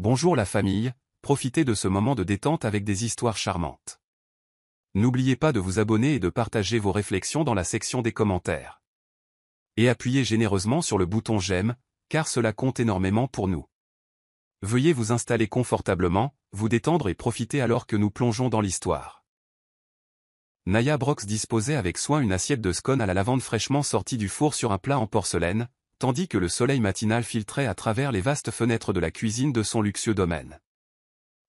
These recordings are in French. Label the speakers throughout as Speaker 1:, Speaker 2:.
Speaker 1: Bonjour la famille, profitez de ce moment de détente avec des histoires charmantes. N'oubliez pas de vous abonner et de partager vos réflexions dans la section des commentaires. Et appuyez généreusement sur le bouton j'aime, car cela compte énormément pour nous. Veuillez vous installer confortablement, vous détendre et profiter alors que nous plongeons dans l'histoire. Naya Brox disposait avec soin une assiette de scones à la lavande fraîchement sortie du four sur un plat en porcelaine, tandis que le soleil matinal filtrait à travers les vastes fenêtres de la cuisine de son luxueux domaine.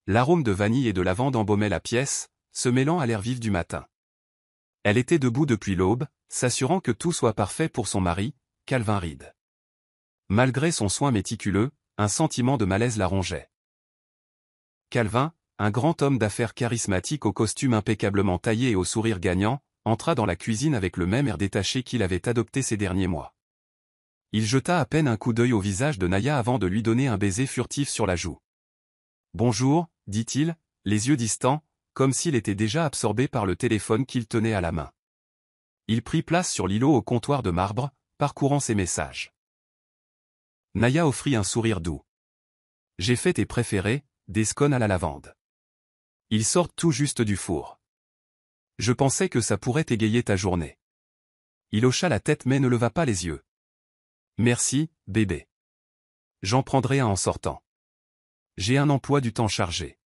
Speaker 1: L'arôme de vanille et de lavande embaumait la pièce, se mêlant à l'air vif du matin. Elle était debout depuis l'aube, s'assurant que tout soit parfait pour son mari, Calvin Reed. Malgré son soin méticuleux, un sentiment de malaise la rongeait. Calvin, un grand homme d'affaires charismatique au costume impeccablement taillé et au sourire gagnant, entra dans la cuisine avec le même air détaché qu'il avait adopté ces derniers mois. Il jeta à peine un coup d'œil au visage de Naya avant de lui donner un baiser furtif sur la joue. « Bonjour », dit-il, les yeux distants, comme s'il était déjà absorbé par le téléphone qu'il tenait à la main. Il prit place sur l'îlot au comptoir de marbre, parcourant ses messages. Naya offrit un sourire doux. « J'ai fait tes préférés, des scones à la lavande. Ils sortent tout juste du four. Je pensais que ça pourrait égayer ta journée. » Il hocha la tête mais ne leva pas les yeux. « Merci, bébé. J'en prendrai un en sortant. J'ai un emploi du temps chargé.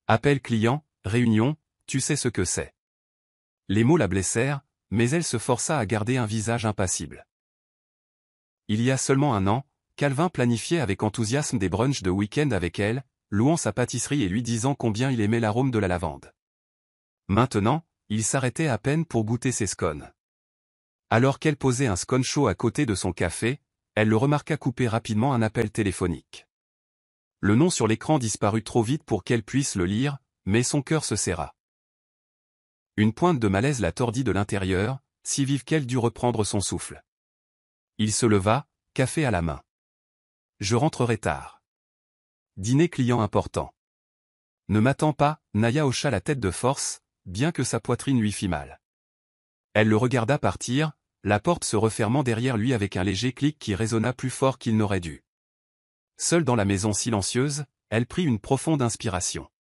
Speaker 1: Appel client, réunion, tu sais ce que c'est. » Les mots la blessèrent, mais elle se força à garder un visage impassible. Il y a seulement un an, Calvin planifiait avec enthousiasme des brunchs de week-end avec elle, louant sa pâtisserie et lui disant combien il aimait l'arôme de la lavande. Maintenant, il s'arrêtait à peine pour goûter ses scones. Alors qu'elle posait un scone chaud à côté de son café, elle le remarqua couper rapidement un appel téléphonique. Le nom sur l'écran disparut trop vite pour qu'elle puisse le lire, mais son cœur se serra. Une pointe de malaise la tordit de l'intérieur, si vive qu'elle dut reprendre son souffle. Il se leva, café à la main. « Je rentrerai tard. Dîner client important. » « Ne m'attends pas », Naya hocha la tête de force, bien que sa poitrine lui fît mal. Elle le regarda partir, la porte se refermant derrière lui avec un léger clic qui résonna plus fort qu'il n'aurait dû. Seule dans la maison silencieuse, elle prit une profonde inspiration.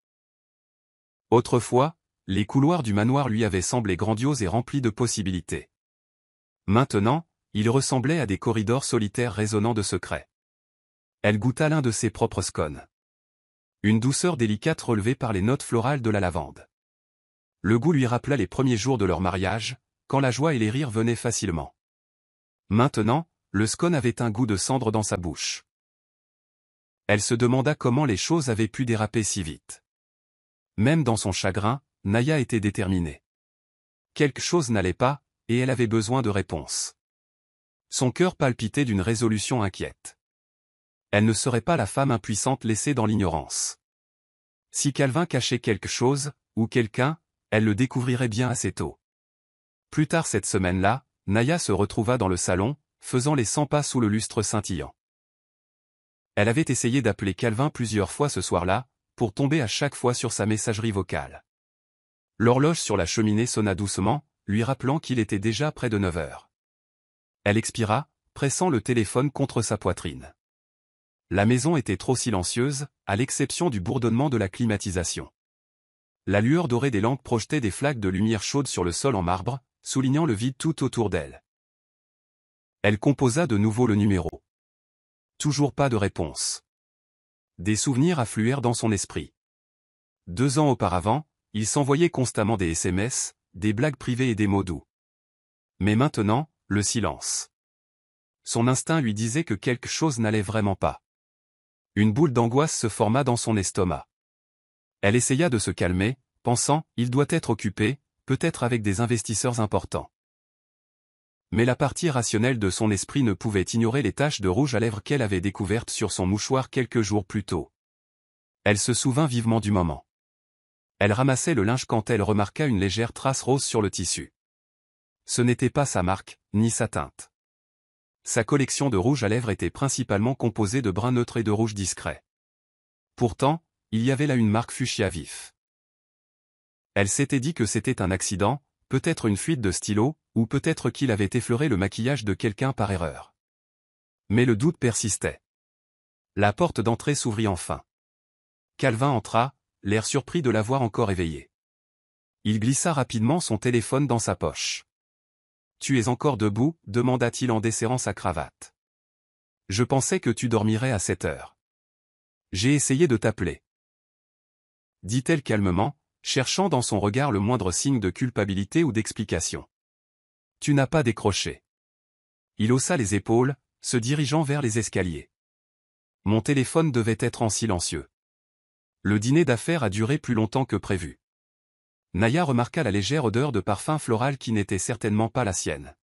Speaker 1: Autrefois, les couloirs du manoir lui avaient semblé grandioses et remplis de possibilités. Maintenant, ils ressemblaient à des corridors solitaires résonnant de secrets. Elle goûta l'un de ses propres scones. Une douceur délicate relevée par les notes florales de la lavande. Le goût lui rappela les premiers jours de leur mariage, quand la joie et les rires venaient facilement. Maintenant, le scone avait un goût de cendre dans sa bouche. Elle se demanda comment les choses avaient pu déraper si vite. Même dans son chagrin, Naya était déterminée. Quelque chose n'allait pas, et elle avait besoin de réponses. Son cœur palpitait d'une résolution inquiète. Elle ne serait pas la femme impuissante laissée dans l'ignorance. Si Calvin cachait quelque chose, ou quelqu'un, elle le découvrirait bien assez tôt. Plus tard cette semaine-là, Naya se retrouva dans le salon, faisant les 100 pas sous le lustre scintillant. Elle avait essayé d'appeler Calvin plusieurs fois ce soir-là, pour tomber à chaque fois sur sa messagerie vocale. L'horloge sur la cheminée sonna doucement, lui rappelant qu'il était déjà près de 9 heures. Elle expira, pressant le téléphone contre sa poitrine. La maison était trop silencieuse, à l'exception du bourdonnement de la climatisation. La lueur dorée des lampes projetait des flaques de lumière chaude sur le sol en marbre, soulignant le vide tout autour d'elle. Elle composa de nouveau le numéro. Toujours pas de réponse. Des souvenirs affluèrent dans son esprit. 2 ans auparavant, il s'envoyait constamment des SMS, des blagues privées et des mots doux. Mais maintenant, le silence. Son instinct lui disait que quelque chose n'allait vraiment pas. Une boule d'angoisse se forma dans son estomac. Elle essaya de se calmer, pensant « il doit être occupé, peut-être avec des investisseurs importants ». Mais la partie rationnelle de son esprit ne pouvait ignorer les taches de rouge à lèvres qu'elle avait découvertes sur son mouchoir quelques jours plus tôt. Elle se souvint vivement du moment. Elle ramassait le linge quand elle remarqua une légère trace rose sur le tissu. Ce n'était pas sa marque, ni sa teinte. Sa collection de rouge à lèvres était principalement composée de brun neutre et de rouge discret. Pourtant, il y avait là une marque fuchsia vif. Elle s'était dit que c'était un accident, peut-être une fuite de stylo, ou peut-être qu'il avait effleuré le maquillage de quelqu'un par erreur. Mais le doute persistait. La porte d'entrée s'ouvrit enfin. Calvin entra, l'air surpris de la voir encore éveillée. Il glissa rapidement son téléphone dans sa poche. « Tu es encore debout ?» demanda-t-il en desserrant sa cravate. « Je pensais que tu dormirais à 7 heures. J'ai essayé de t'appeler. » dit-elle calmement, cherchant dans son regard le moindre signe de culpabilité ou d'explication. « Tu n'as pas décroché. » Il haussa les épaules, se dirigeant vers les escaliers. « Mon téléphone devait être en silencieux. » Le dîner d'affaires a duré plus longtemps que prévu. Naya remarqua la légère odeur de parfum floral qui n'était certainement pas la sienne.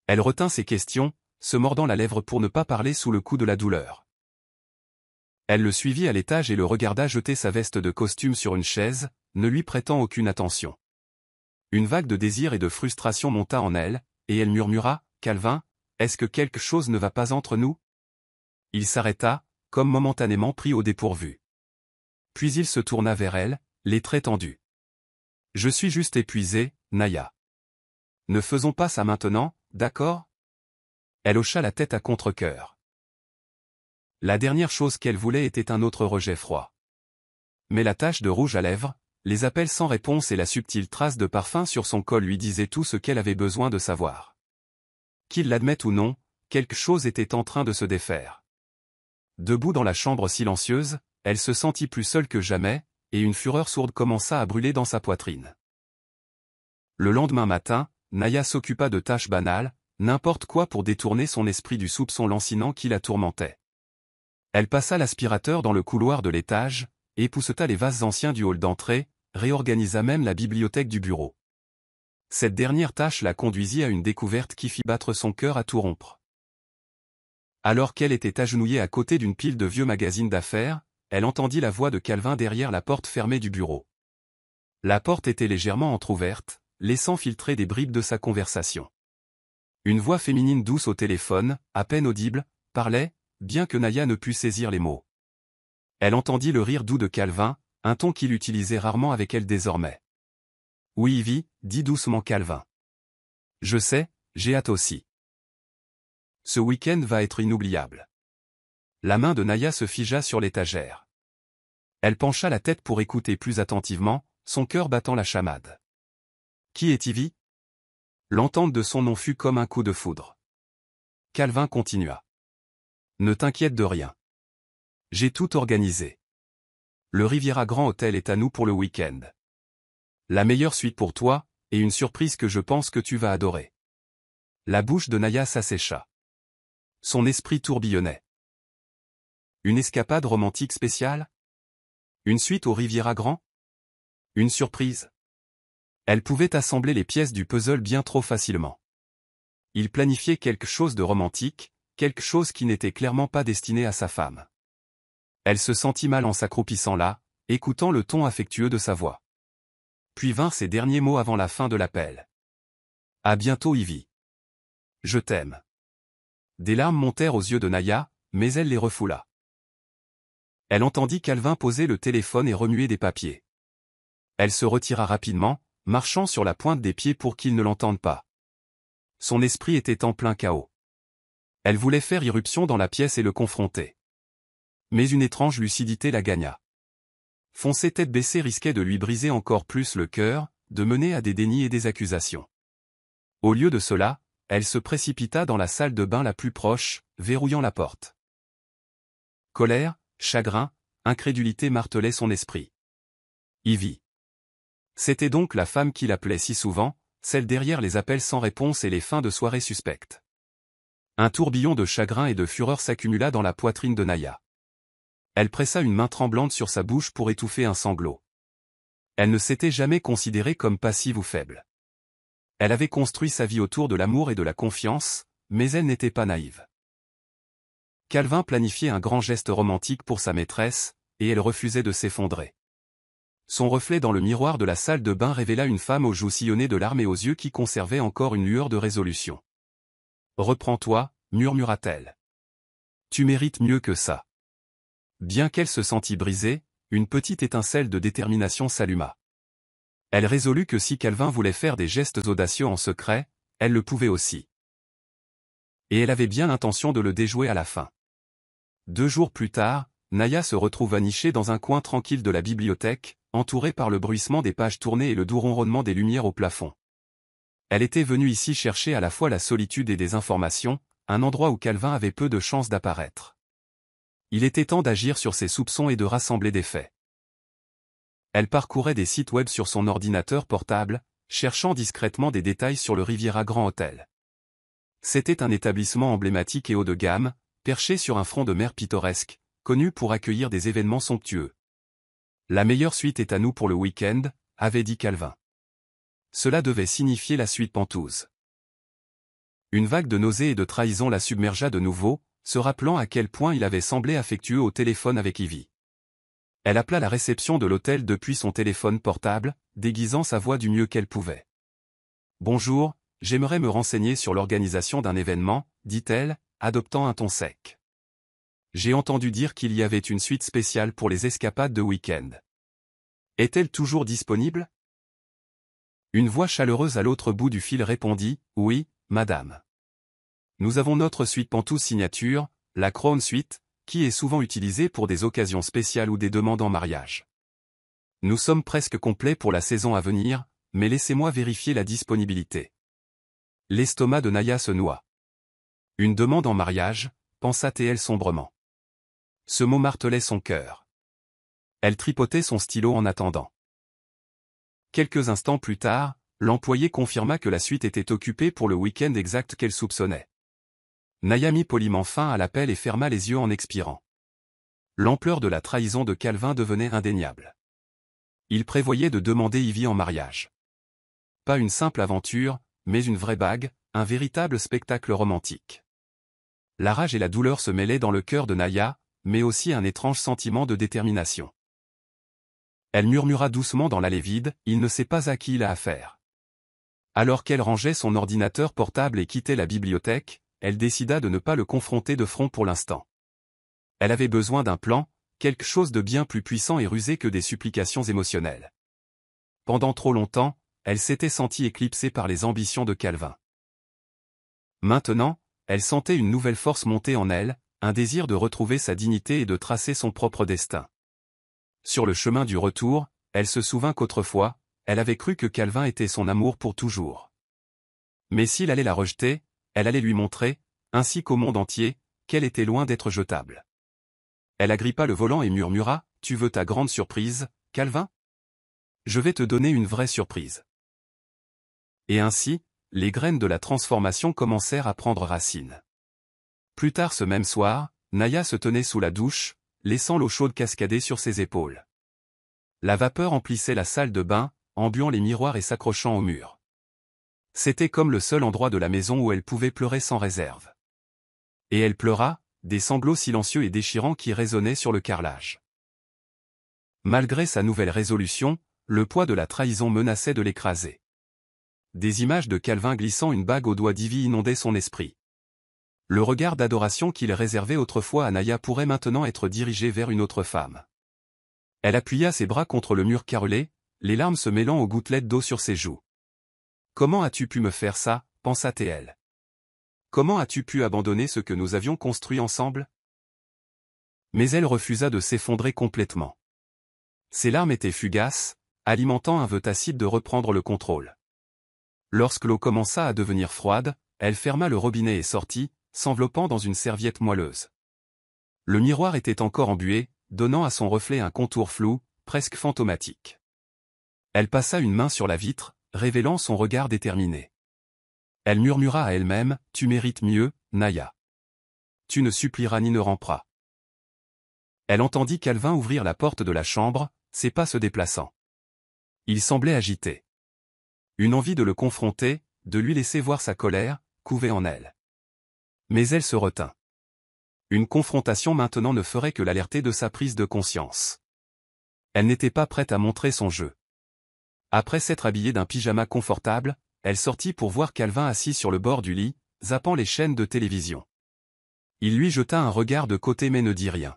Speaker 1: Elle retint ses questions, se mordant la lèvre pour ne pas parler sous le coup de la douleur. Elle le suivit à l'étage et le regarda jeter sa veste de costume sur une chaise, ne lui prêtant aucune attention. Une vague de désir et de frustration monta en elle, et elle murmura, « Calvin, est-ce que quelque chose ne va pas entre nous ?» Il s'arrêta, comme momentanément pris au dépourvu. Puis il se tourna vers elle, les traits tendus. « Je suis juste épuisé, Naya. Ne faisons pas ça maintenant, d'accord ?» Elle hocha la tête à contre-cœur. La dernière chose qu'elle voulait était un autre rejet froid. Mais la tache de rouge à lèvres, les appels sans réponse et la subtile trace de parfum sur son col lui disaient tout ce qu'elle avait besoin de savoir. Qu'il l'admette ou non, quelque chose était en train de se défaire. Debout dans la chambre silencieuse, elle se sentit plus seule que jamais, et une fureur sourde commença à brûler dans sa poitrine. Le lendemain matin, Naya s'occupa de tâches banales, n'importe quoi pour détourner son esprit du soupçon lancinant qui la tourmentait. Elle passa l'aspirateur dans le couloir de l'étage, épousseta les vases anciens du hall d'entrée, réorganisa même la bibliothèque du bureau. Cette dernière tâche la conduisit à une découverte qui fit battre son cœur à tout rompre. Alors qu'elle était agenouillée à côté d'une pile de vieux magazines d'affaires, elle entendit la voix de Calvin derrière la porte fermée du bureau. La porte était légèrement entr'ouverte, laissant filtrer des bribes de sa conversation. Une voix féminine douce au téléphone, à peine audible, parlait, bien que Naya ne pût saisir les mots. Elle entendit le rire doux de Calvin, un ton qu'il utilisait rarement avec elle désormais. « Oui Ivy, dit doucement Calvin. Je sais, j'ai hâte aussi. Ce week-end va être inoubliable. » La main de Naya se figea sur l'étagère. Elle pencha la tête pour écouter plus attentivement, son cœur battant la chamade. « Qui est Ivy ?» L'entente de son nom fut comme un coup de foudre. Calvin continua. « Ne t'inquiète de rien. J'ai tout organisé. Le Riviera Grand Hotel est à nous pour le week-end. La meilleure suite pour toi, et une surprise que je pense que tu vas adorer. » La bouche de Naya s'assécha. Son esprit tourbillonnait. Une escapade romantique spéciale? Une suite au Riviera Grand? Une surprise? Elle pouvait assembler les pièces du puzzle bien trop facilement. Il planifiait quelque chose de romantique, quelque chose qui n'était clairement pas destiné à sa femme. Elle se sentit mal en s'accroupissant là, écoutant le ton affectueux de sa voix. Puis vinrent ses derniers mots avant la fin de l'appel. « À bientôt Ivy. Je t'aime. » Des larmes montèrent aux yeux de Naya, mais elle les refoula. Elle entendit Calvin poser le téléphone et remuer des papiers. Elle se retira rapidement, marchant sur la pointe des pieds pour qu'il ne l'entende pas. Son esprit était en plein chaos. Elle voulait faire irruption dans la pièce et le confronter. Mais une étrange lucidité la gagna. Foncer tête baissée risquait de lui briser encore plus le cœur, de mener à des dénis et des accusations. Au lieu de cela, elle se précipita dans la salle de bain la plus proche, verrouillant la porte. Colère, chagrin, incrédulité martelaient son esprit. Ivy. C'était donc la femme qu'il appelait si souvent, celle derrière les appels sans réponse et les fins de soirée suspectes. Un tourbillon de chagrin et de fureur s'accumula dans la poitrine de Naya. Elle pressa une main tremblante sur sa bouche pour étouffer un sanglot. Elle ne s'était jamais considérée comme passive ou faible. Elle avait construit sa vie autour de l'amour et de la confiance, mais elle n'était pas naïve. Calvin planifiait un grand geste romantique pour sa maîtresse, et elle refusait de s'effondrer. Son reflet dans le miroir de la salle de bain révéla une femme aux joues sillonnées de larmes et aux yeux qui conservaient encore une lueur de résolution. « Reprends-toi » murmura-t-elle. « Tu mérites mieux que ça. » Bien qu'elle se sentît brisée, une petite étincelle de détermination s'alluma. Elle résolut que si Calvin voulait faire des gestes audacieux en secret, elle le pouvait aussi. Et elle avait bien l'intention de le déjouer à la fin. 2 jours plus tard, Naya se retrouva nichée dans un coin tranquille de la bibliothèque, entourée par le bruissement des pages tournées et le doux ronronnement des lumières au plafond. Elle était venue ici chercher à la fois la solitude et des informations, un endroit où Calvin avait peu de chances d'apparaître. Il était temps d'agir sur ses soupçons et de rassembler des faits. Elle parcourait des sites web sur son ordinateur portable, cherchant discrètement des détails sur le Riviera Grand Hotel. C'était un établissement emblématique et haut de gamme, perché sur un front de mer pittoresque, connu pour accueillir des événements somptueux. La meilleure suite est à nous pour le week-end, avait dit Calvin. Cela devait signifier la suite Pentouse. Une vague de nausée et de trahison la submergea de nouveau, se rappelant à quel point il avait semblé affectueux au téléphone avec Ivy. Elle appela la réception de l'hôtel depuis son téléphone portable, déguisant sa voix du mieux qu'elle pouvait. « Bonjour, j'aimerais me renseigner sur l'organisation d'un événement, dit-elle, adoptant un ton sec. J'ai entendu dire qu'il y avait une suite spéciale pour les escapades de week-end. Est-elle toujours disponible ? » Une voix chaleureuse à l'autre bout du fil répondit « Oui, madame. Nous avons notre suite Pentouse signature, la Crown Suite, qui est souvent utilisée pour des occasions spéciales ou des demandes en mariage. Nous sommes presque complets pour la saison à venir, mais laissez-moi vérifier la disponibilité. » L'estomac de Naya se noua. Une demande en mariage, pensa-t-elle sombrement. Ce mot martelait son cœur. Elle tripotait son stylo en attendant. Quelques instants plus tard, l'employé confirma que la suite était occupée pour le week-end exact qu'elle soupçonnait. Naya mit poliment fin à l'appel et ferma les yeux en expirant. L'ampleur de la trahison de Calvin devenait indéniable. Il prévoyait de demander Ivy en mariage. Pas une simple aventure, mais une vraie bague, un véritable spectacle romantique. La rage et la douleur se mêlaient dans le cœur de Naya, mais aussi un étrange sentiment de détermination. Elle murmura doucement dans l'allée vide, il ne sait pas à qui il a affaire. Alors qu'elle rangeait son ordinateur portable et quittait la bibliothèque, elle décida de ne pas le confronter de front pour l'instant. Elle avait besoin d'un plan, quelque chose de bien plus puissant et rusé que des supplications émotionnelles. Pendant trop longtemps, elle s'était sentie éclipsée par les ambitions de Calvin. Maintenant, elle sentait une nouvelle force monter en elle, un désir de retrouver sa dignité et de tracer son propre destin. Sur le chemin du retour, elle se souvint qu'autrefois, elle avait cru que Calvin était son amour pour toujours. Mais s'il allait la rejeter, elle allait lui montrer, ainsi qu'au monde entier, qu'elle était loin d'être jetable. Elle agrippa le volant et murmura, « Tu veux ta grande surprise, Calvin ? Je vais te donner une vraie surprise. » Et ainsi, les graines de la transformation commencèrent à prendre racine. Plus tard ce même soir, Naya se tenait sous la douche, laissant l'eau chaude cascader sur ses épaules. La vapeur emplissait la salle de bain, embuant les miroirs et s'accrochant au mur. C'était comme le seul endroit de la maison où elle pouvait pleurer sans réserve. Et elle pleura, des sanglots silencieux et déchirants qui résonnaient sur le carrelage. Malgré sa nouvelle résolution, le poids de la trahison menaçait de l'écraser. Des images de Calvin glissant une bague au doigt d'Ivy inondaient son esprit. Le regard d'adoration qu'il réservait autrefois à Naya pourrait maintenant être dirigé vers une autre femme. Elle appuya ses bras contre le mur carrelé, les larmes se mêlant aux gouttelettes d'eau sur ses joues. « Comment as-tu pu me faire ça ?» pensa-t-elle. « Comment as-tu pu abandonner ce que nous avions construit ensemble ?» Mais elle refusa de s'effondrer complètement. Ses larmes étaient fugaces, alimentant un vœu tacite de reprendre le contrôle. Lorsque l'eau commença à devenir froide, elle ferma le robinet et sortit, s'enveloppant dans une serviette moelleuse. Le miroir était encore embué, donnant à son reflet un contour flou, presque fantomatique. Elle passa une main sur la vitre, révélant son regard déterminé. Elle murmura à elle-même, « Tu mérites mieux, Naya. Tu ne supplieras ni ne ramperas. » Elle entendit Calvin ouvrir la porte de la chambre, ses pas se déplaçant. Il semblait agité. Une envie de le confronter, de lui laisser voir sa colère, couvait en elle. Mais elle se retint. Une confrontation maintenant ne ferait que l'alerter de sa prise de conscience. Elle n'était pas prête à montrer son jeu. Après s'être habillée d'un pyjama confortable, elle sortit pour voir Calvin assis sur le bord du lit, zappant les chaînes de télévision. Il lui jeta un regard de côté mais ne dit rien.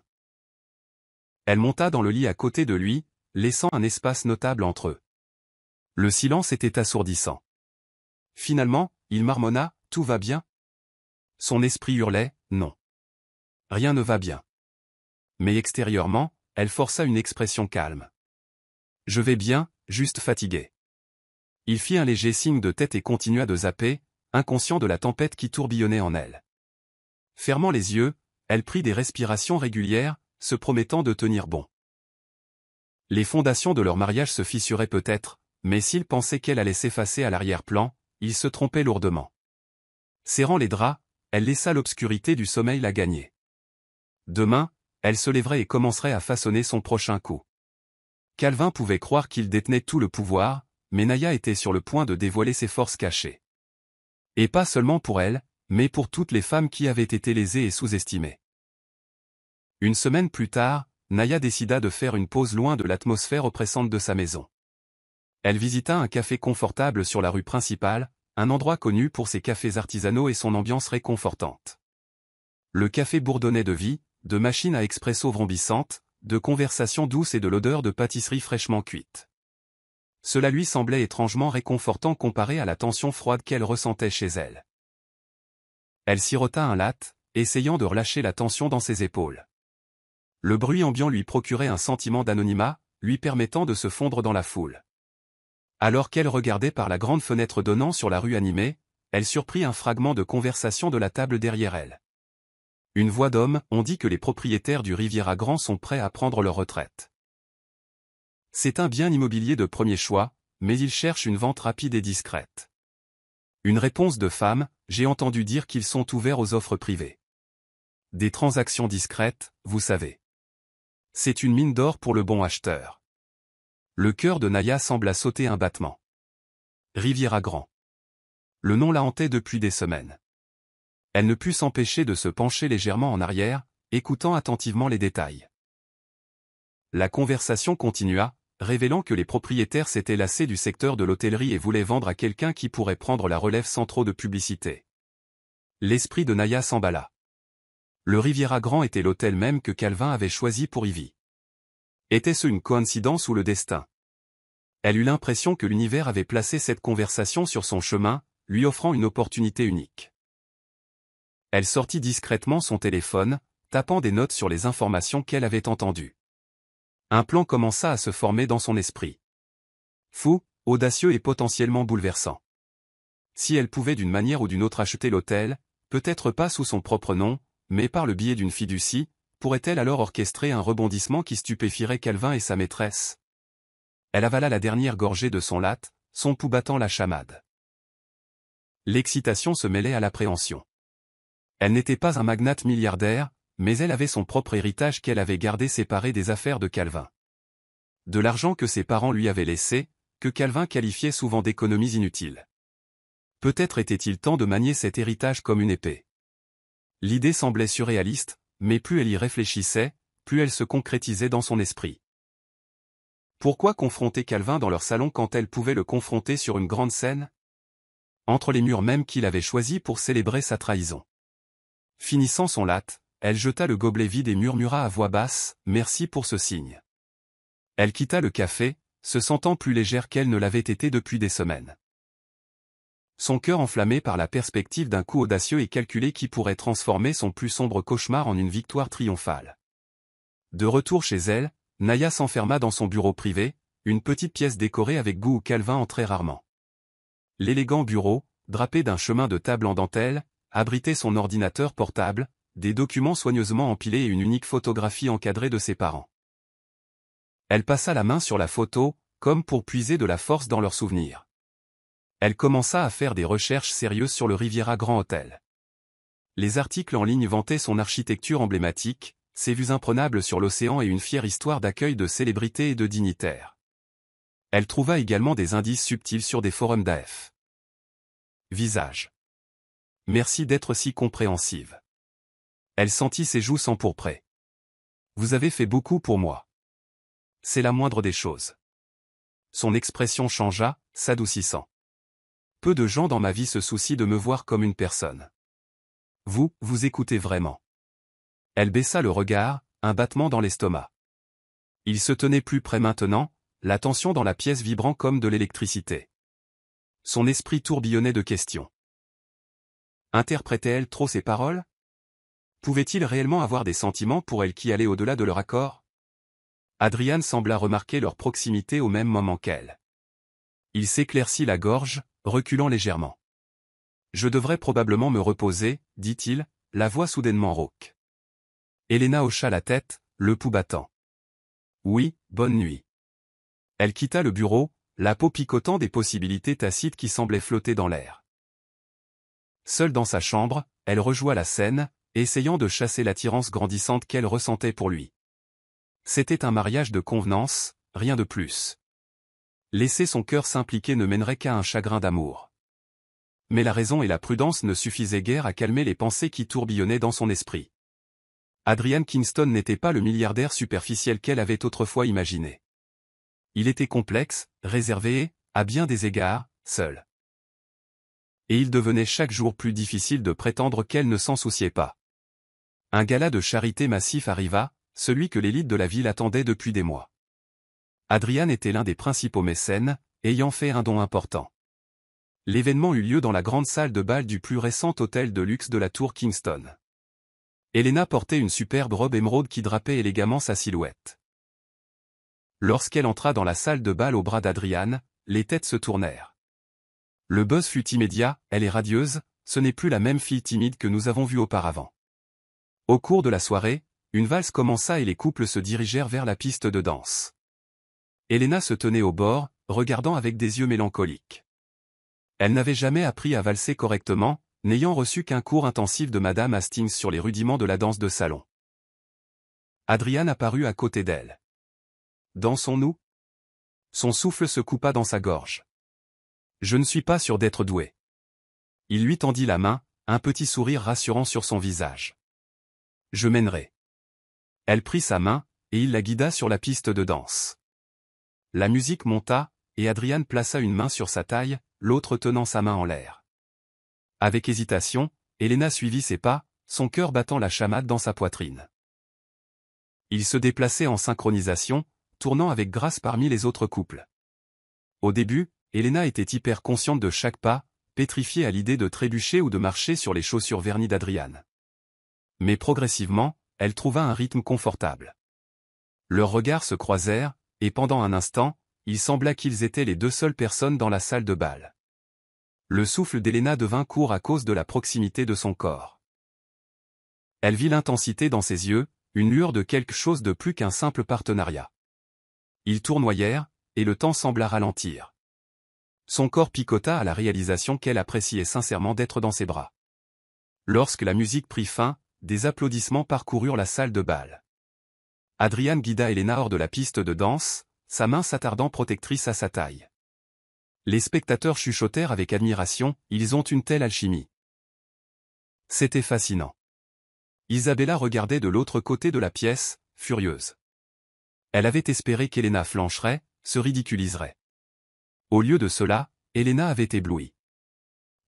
Speaker 1: Elle monta dans le lit à côté de lui, laissant un espace notable entre eux. Le silence était assourdissant. Finalement, il marmonna, « Tout va bien ?» Son esprit hurlait, « Non. Rien ne va bien. » Mais extérieurement, elle força une expression calme. « Je vais bien, juste fatigué. » Il fit un léger signe de tête et continua de zapper, inconscient de la tempête qui tourbillonnait en elle. Fermant les yeux, elle prit des respirations régulières, se promettant de tenir bon. Les fondations de leur mariage se fissuraient peut-être, mais s'il pensait qu'elle allait s'effacer à l'arrière-plan, il se trompait lourdement. Serrant les draps, elle laissa l'obscurité du sommeil la gagner. Demain, elle se lèverait et commencerait à façonner son prochain coup. Calvin pouvait croire qu'il détenait tout le pouvoir, mais Naya était sur le point de dévoiler ses forces cachées. Et pas seulement pour elle, mais pour toutes les femmes qui avaient été lésées et sous-estimées. Une semaine plus tard, Naya décida de faire une pause loin de l'atmosphère oppressante de sa maison. Elle visita un café confortable sur la rue principale, un endroit connu pour ses cafés artisanaux et son ambiance réconfortante. Le café bourdonnait de vie, de machines à expresso vrombissantes, de conversations douces et de l'odeur de pâtisserie fraîchement cuite. Cela lui semblait étrangement réconfortant comparé à la tension froide qu'elle ressentait chez elle. Elle sirota un latte, essayant de relâcher la tension dans ses épaules. Le bruit ambiant lui procurait un sentiment d'anonymat, lui permettant de se fondre dans la foule. Alors qu'elle regardait par la grande fenêtre donnant sur la rue animée, elle surprit un fragment de conversation de la table derrière elle. Une voix d'homme, on dit que les propriétaires du Riviera Grand sont prêts à prendre leur retraite. C'est un bien immobilier de premier choix, mais ils cherchent une vente rapide et discrète. Une réponse de femme, j'ai entendu dire qu'ils sont ouverts aux offres privées. Des transactions discrètes, vous savez. C'est une mine d'or pour le bon acheteur. Le cœur de Naya sembla sauter un battement. Riviera Grand. Le nom la hantait depuis des semaines. Elle ne put s'empêcher de se pencher légèrement en arrière, écoutant attentivement les détails. La conversation continua, révélant que les propriétaires s'étaient lassés du secteur de l'hôtellerie et voulaient vendre à quelqu'un qui pourrait prendre la relève sans trop de publicité. L'esprit de Naya s'emballa. Le Riviera Grand était l'hôtel même que Calvin avait choisi pour Ivy. Était-ce une coïncidence ou le destin? Elle eut l'impression que l'univers avait placé cette conversation sur son chemin, lui offrant une opportunité unique. Elle sortit discrètement son téléphone, tapant des notes sur les informations qu'elle avait entendues. Un plan commença à se former dans son esprit. Fou, audacieux et potentiellement bouleversant. Si elle pouvait d'une manière ou d'une autre acheter l'hôtel, peut-être pas sous son propre nom, mais par le biais d'une fiducie, pourrait-elle alors orchestrer un rebondissement qui stupéfierait Calvin et sa maîtresse? Elle avala la dernière gorgée de son latte, son pouls battant la chamade. L'excitation se mêlait à l'appréhension. Elle n'était pas un magnate milliardaire, mais elle avait son propre héritage qu'elle avait gardé séparé des affaires de Calvin. De l'argent que ses parents lui avaient laissé, que Calvin qualifiait souvent d'économies inutiles. Peut-être était-il temps de manier cet héritage comme une épée. L'idée semblait surréaliste, mais plus elle y réfléchissait, plus elle se concrétisait dans son esprit. Pourquoi confronter Calvin dans leur salon quand elle pouvait le confronter sur une grande scène? Entre les murs même qu'il avait choisis pour célébrer sa trahison. Finissant son latte, elle jeta le gobelet vide et murmura à voix basse, « Merci pour ce signe. » Elle quitta le café, se sentant plus légère qu'elle ne l'avait été depuis des semaines. Son cœur enflammé par la perspective d'un coup audacieux et calculé qui pourrait transformer son plus sombre cauchemar en une victoire triomphale. De retour chez elle, Naya s'enferma dans son bureau privé, une petite pièce décorée avec goût où Calvin entrait rarement. L'élégant bureau, drapé d'un chemin de table en dentelle, abritait son ordinateur portable, des documents soigneusement empilés et une unique photographie encadrée de ses parents. Elle passa la main sur la photo, comme pour puiser de la force dans leurs souvenirs. Elle commença à faire des recherches sérieuses sur le Riviera Grand Hotel. Les articles en ligne vantaient son architecture emblématique, ses vues imprenables sur l'océan et une fière histoire d'accueil de célébrités et de dignitaires. Elle trouva également des indices subtils sur des forums d'AF. Visage. Merci d'être si compréhensive. Elle sentit ses joues s'empourprer. Vous avez fait beaucoup pour moi. C'est la moindre des choses. Son expression changea, s'adoucissant. Peu de gens dans ma vie se soucient de me voir comme une personne. Vous écoutez vraiment. Elle baissa le regard, un battement dans l'estomac. Il se tenait plus près maintenant, la tension dans la pièce vibrant comme de l'électricité. Son esprit tourbillonnait de questions. Interprétait-elle trop ses paroles? Pouvait-il réellement avoir des sentiments pour elle qui allaient au-delà de leur accord? Adrian sembla remarquer leur proximité au même moment qu'elle. Il s'éclaircit la gorge, reculant légèrement. Je devrais probablement me reposer, dit-il, la voix soudainement rauque. Elena hocha la tête, le pouls battant. Oui, bonne nuit. Elle quitta le bureau, la peau picotant des possibilités tacites qui semblaient flotter dans l'air. Seule dans sa chambre, elle rejoua la scène, essayant de chasser l'attirance grandissante qu'elle ressentait pour lui. C'était un mariage de convenance, rien de plus. Laisser son cœur s'impliquer ne mènerait qu'à un chagrin d'amour. Mais la raison et la prudence ne suffisaient guère à calmer les pensées qui tourbillonnaient dans son esprit. Adrian Kingston n'était pas le milliardaire superficiel qu'elle avait autrefois imaginé. Il était complexe, réservé et, à bien des égards, seul. Et il devenait chaque jour plus difficile de prétendre qu'elle ne s'en souciait pas. Un gala de charité massif arriva, celui que l'élite de la ville attendait depuis des mois. Adrian était l'un des principaux mécènes, ayant fait un don important. L'événement eut lieu dans la grande salle de bal du plus récent hôtel de luxe de la tour Kingston. Elena portait une superbe robe émeraude qui drapait élégamment sa silhouette. Lorsqu'elle entra dans la salle de bal au bras d'Adrian, les têtes se tournèrent. Le buzz fut immédiat, elle est radieuse, ce n'est plus la même fille timide que nous avons vue auparavant. Au cours de la soirée, une valse commença et les couples se dirigèrent vers la piste de danse. Elena se tenait au bord, regardant avec des yeux mélancoliques. Elle n'avait jamais appris à valser correctement, n'ayant reçu qu'un cours intensif de Madame Hastings sur les rudiments de la danse de salon. Adrian apparut à côté d'elle. Dansons-nous? Son souffle se coupa dans sa gorge. Je ne suis pas sûr d'être doué. Il lui tendit la main, un petit sourire rassurant sur son visage. Je mènerai. Elle prit sa main, et il la guida sur la piste de danse. La musique monta, et Adrian plaça une main sur sa taille, l'autre tenant sa main en l'air. Avec hésitation, Elena suivit ses pas, son cœur battant la chamade dans sa poitrine. Ils se déplaçaient en synchronisation, tournant avec grâce parmi les autres couples. Au début, Elena était hyper consciente de chaque pas, pétrifiée à l'idée de trébucher ou de marcher sur les chaussures vernies d'Adrian. Mais progressivement, elle trouva un rythme confortable. Leurs regards se croisèrent, et pendant un instant, il sembla qu'ils étaient les deux seules personnes dans la salle de bal. Le souffle d'Elena devint court à cause de la proximité de son corps. Elle vit l'intensité dans ses yeux, une lueur de quelque chose de plus qu'un simple partenariat. Ils tournoyèrent, et le temps sembla ralentir. Son corps picota à la réalisation qu'elle appréciait sincèrement d'être dans ses bras. Lorsque la musique prit fin, des applaudissements parcoururent la salle de bal. Adrian guida Elena hors de la piste de danse, sa main s'attardant protectrice à sa taille. Les spectateurs chuchotèrent avec admiration, ils ont une telle alchimie. C'était fascinant. Isabella regardait de l'autre côté de la pièce, furieuse. Elle avait espéré qu'Elena flancherait, se ridiculiserait. Au lieu de cela, Elena avait ébloui.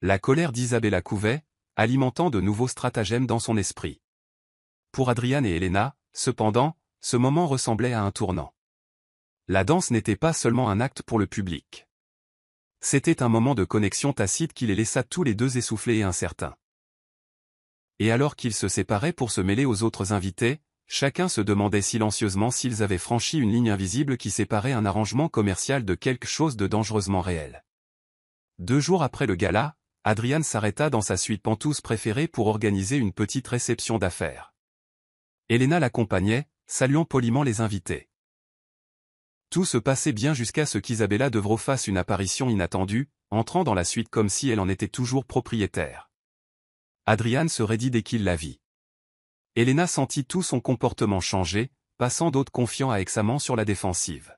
Speaker 1: La colère d'Isabella couvait, alimentant de nouveaux stratagèmes dans son esprit. Pour Adrian et Elena, cependant, ce moment ressemblait à un tournant. La danse n'était pas seulement un acte pour le public. C'était un moment de connexion tacite qui les laissa tous les deux essoufflés et incertains. Et alors qu'ils se séparaient pour se mêler aux autres invités, chacun se demandait silencieusement s'ils avaient franchi une ligne invisible qui séparait un arrangement commercial de quelque chose de dangereusement réel. 2 jours après le gala, Adrian s'arrêta dans sa suite pentouse préférée pour organiser une petite réception d'affaires. Elena l'accompagnait, saluant poliment les invités. Tout se passait bien jusqu'à ce qu'Isabella Devro fasse une apparition inattendue, entrant dans la suite comme si elle en était toujours propriétaire. Adrian se raidit dès qu'il la vit. Elena sentit tout son comportement changer, passant d'autres confiants à examant sur la défensive.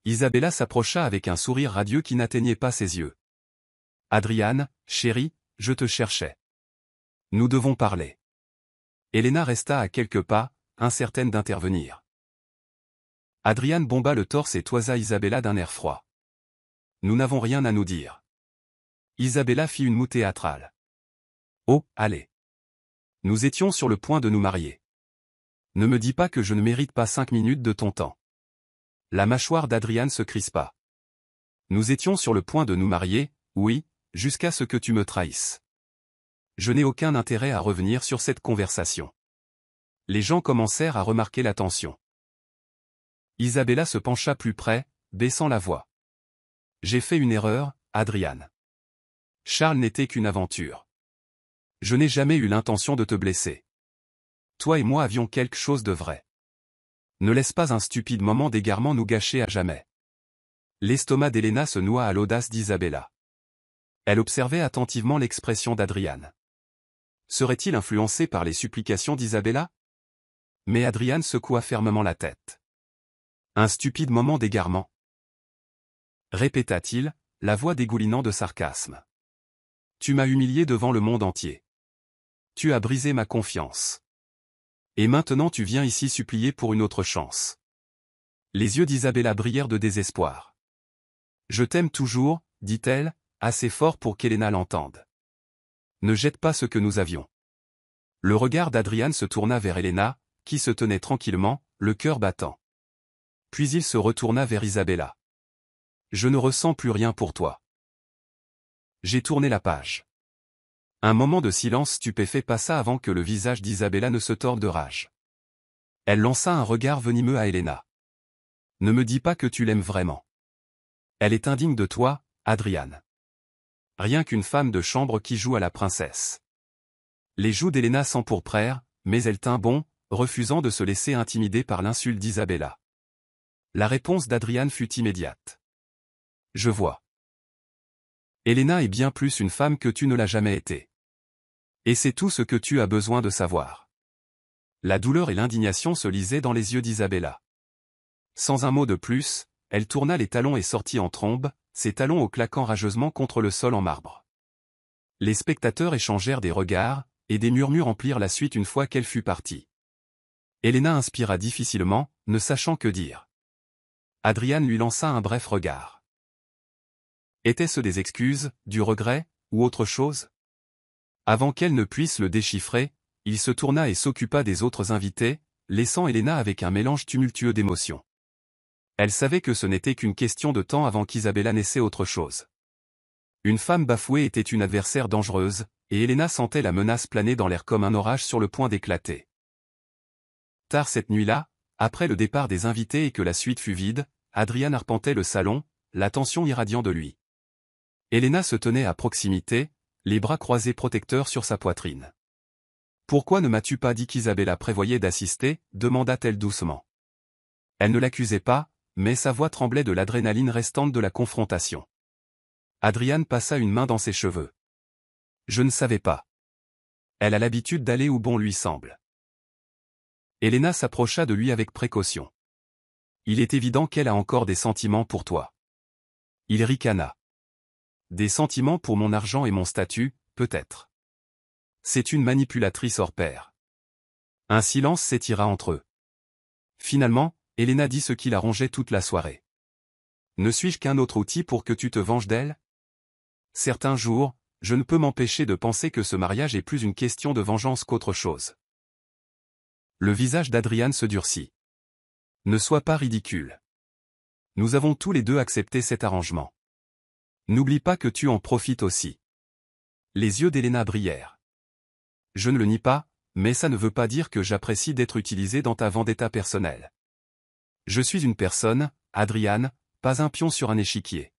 Speaker 1: Isabella s'approcha avec un sourire radieux qui n'atteignait pas ses yeux. « Adrian, chérie, je te cherchais. Nous devons parler. » Elena resta à quelques pas, incertaine d'intervenir. Adrian bomba le torse et toisa Isabella d'un air froid. « Nous n'avons rien à nous dire. » Isabella fit une moue théâtrale. « Oh, allez. Nous étions sur le point de nous marier. Ne me dis pas que je ne mérite pas 5 minutes de ton temps. » La mâchoire d'Adrian se crispa. « Nous étions sur le point de nous marier, oui, jusqu'à ce que tu me trahisses. Je n'ai aucun intérêt à revenir sur cette conversation. Les gens commencèrent à remarquer la tension. Isabella se pencha plus près, baissant la voix. J'ai fait une erreur, Adrian. Charles n'était qu'une aventure. Je n'ai jamais eu l'intention de te blesser. Toi et moi avions quelque chose de vrai. Ne laisse pas un stupide moment d'égarement nous gâcher à jamais. L'estomac d'Helena se noua à l'audace d'Isabella. Elle observait attentivement l'expression d'Adrian. Serait-il influencé par les supplications d'Isabella? Mais Adrian secoua fermement la tête. Un stupide moment d'égarement, répéta-t-il, la voix dégoulinant de sarcasme. Tu m'as humilié devant le monde entier. Tu as brisé ma confiance. Et maintenant tu viens ici supplier pour une autre chance. Les yeux d'Isabella brillèrent de désespoir. Je t'aime toujours, dit-elle, assez fort pour qu'Helena l'entende. Ne jette pas ce que nous avions. Le regard d'Adrian se tourna vers Helena, qui se tenait tranquillement, le cœur battant. Puis il se retourna vers Isabella. Je ne ressens plus rien pour toi. J'ai tourné la page. Un moment de silence stupéfait passa avant que le visage d'Isabella ne se torde de rage. Elle lança un regard venimeux à Helena. Ne me dis pas que tu l'aimes vraiment. Elle est indigne de toi, Adrian. Rien qu'une femme de chambre qui joue à la princesse. Les joues d'Helena s'empourprèrent, mais elle tint bon, refusant de se laisser intimider par l'insulte d'Isabella. La réponse d'Adrian fut immédiate. Je vois. Helena est bien plus une femme que tu ne l'as jamais été. Et c'est tout ce que tu as besoin de savoir. La douleur et l'indignation se lisaient dans les yeux d'Isabella. Sans un mot de plus, elle tourna les talons et sortit en trombe, ses talons au claquant rageusement contre le sol en marbre. Les spectateurs échangèrent des regards, et des murmures emplirent la suite une fois qu'elle fut partie. Helena inspira difficilement, ne sachant que dire. Adrian lui lança un bref regard. Étaient-ce des excuses, du regret, ou autre chose? Avant qu'elle ne puisse le déchiffrer, il se tourna et s'occupa des autres invités, laissant Helena avec un mélange tumultueux d'émotions. Elle savait que ce n'était qu'une question de temps avant qu'Isabella n'essaie autre chose. Une femme bafouée était une adversaire dangereuse, et Helena sentait la menace planer dans l'air comme un orage sur le point d'éclater. Tard cette nuit-là, après le départ des invités et que la suite fut vide, Adrian arpentait le salon, l'attention irradiant de lui. Helena se tenait à proximité, les bras croisés protecteurs sur sa poitrine. « Pourquoi ne m'as-tu pas dit qu'Isabella prévoyait d'assister » demanda-t-elle doucement. Elle ne l'accusait pas, mais sa voix tremblait de l'adrénaline restante de la confrontation. Adrian passa une main dans ses cheveux. « Je ne savais pas. Elle a l'habitude d'aller où bon lui semble. » Helena s'approcha de lui avec précaution. « Il est évident qu'elle a encore des sentiments pour toi. » Il ricana. « Des sentiments pour mon argent et mon statut, peut-être. C'est une manipulatrice hors pair. » Un silence s'étira entre eux. Finalement, Helena dit ce qui la rongeait toute la soirée. « Ne suis-je qu'un autre outil pour que tu te venges d'elle? Certains jours, je ne peux m'empêcher de penser que ce mariage est plus une question de vengeance qu'autre chose. » Le visage d'Adrian se durcit. « Ne sois pas ridicule. Nous avons tous les deux accepté cet arrangement. N'oublie pas que tu en profites aussi. » Les yeux d'Helena brillèrent. « Je ne le nie pas, mais ça ne veut pas dire que j'apprécie d'être utilisé dans ta vendetta personnelle. Je suis une personne, Adrian, pas un pion sur un échiquier. »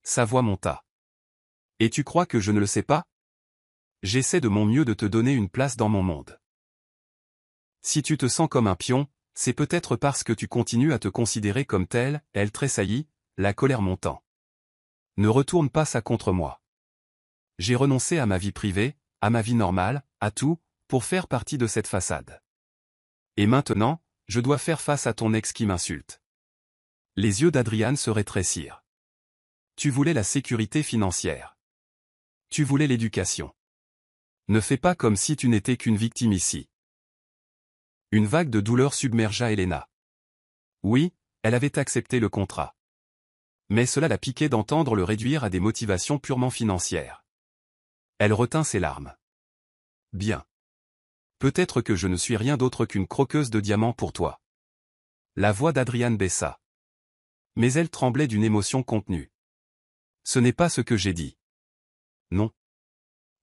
Speaker 1: Sa voix monta. « Et tu crois que je ne le sais pas? J'essaie de mon mieux de te donner une place dans mon monde. Si tu te sens comme un pion, c'est peut-être parce que tu continues à te considérer comme tel. » Elle tressaillit, la colère montant. « Ne retourne pas ça contre moi. J'ai renoncé à ma vie privée, à ma vie normale, à tout, pour faire partie de cette façade. Et maintenant, je dois faire face à ton ex qui m'insulte. » Les yeux d'Adrian se rétrécirent. « Tu voulais la sécurité financière. Tu voulais l'éducation. Ne fais pas comme si tu n'étais qu'une victime ici. » Une vague de douleur submergea Helena. Oui, elle avait accepté le contrat. Mais cela la piquait d'entendre le réduire à des motivations purement financières. Elle retint ses larmes. « Bien. Peut-être que je ne suis rien d'autre qu'une croqueuse de diamants pour toi. » La voix d'Adrian baissa. Mais elle tremblait d'une émotion contenue. « Ce n'est pas ce que j'ai dit. Non.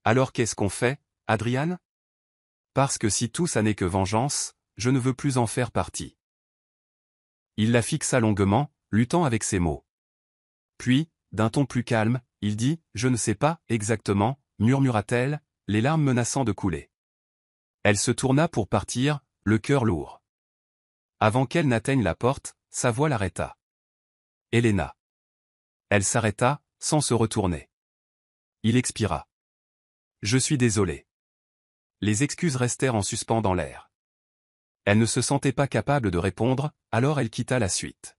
Speaker 1: Alors qu'est-ce qu'on fait, Adrian? Parce que si tout ça n'est que vengeance, je ne veux plus en faire partie. Il la fixa longuement, luttant avec ses mots. Puis, d'un ton plus calme, il dit, « Je ne sais pas, exactement », murmura-t-elle, les larmes menaçant de couler. Elle se tourna pour partir, le cœur lourd. Avant qu'elle n'atteigne la porte, sa voix l'arrêta. « Elena. » Elle s'arrêta, sans se retourner. Il expira. « Je suis désolé. » Les excuses restèrent en suspens dans l'air. Elle ne se sentait pas capable de répondre, alors elle quitta la suite.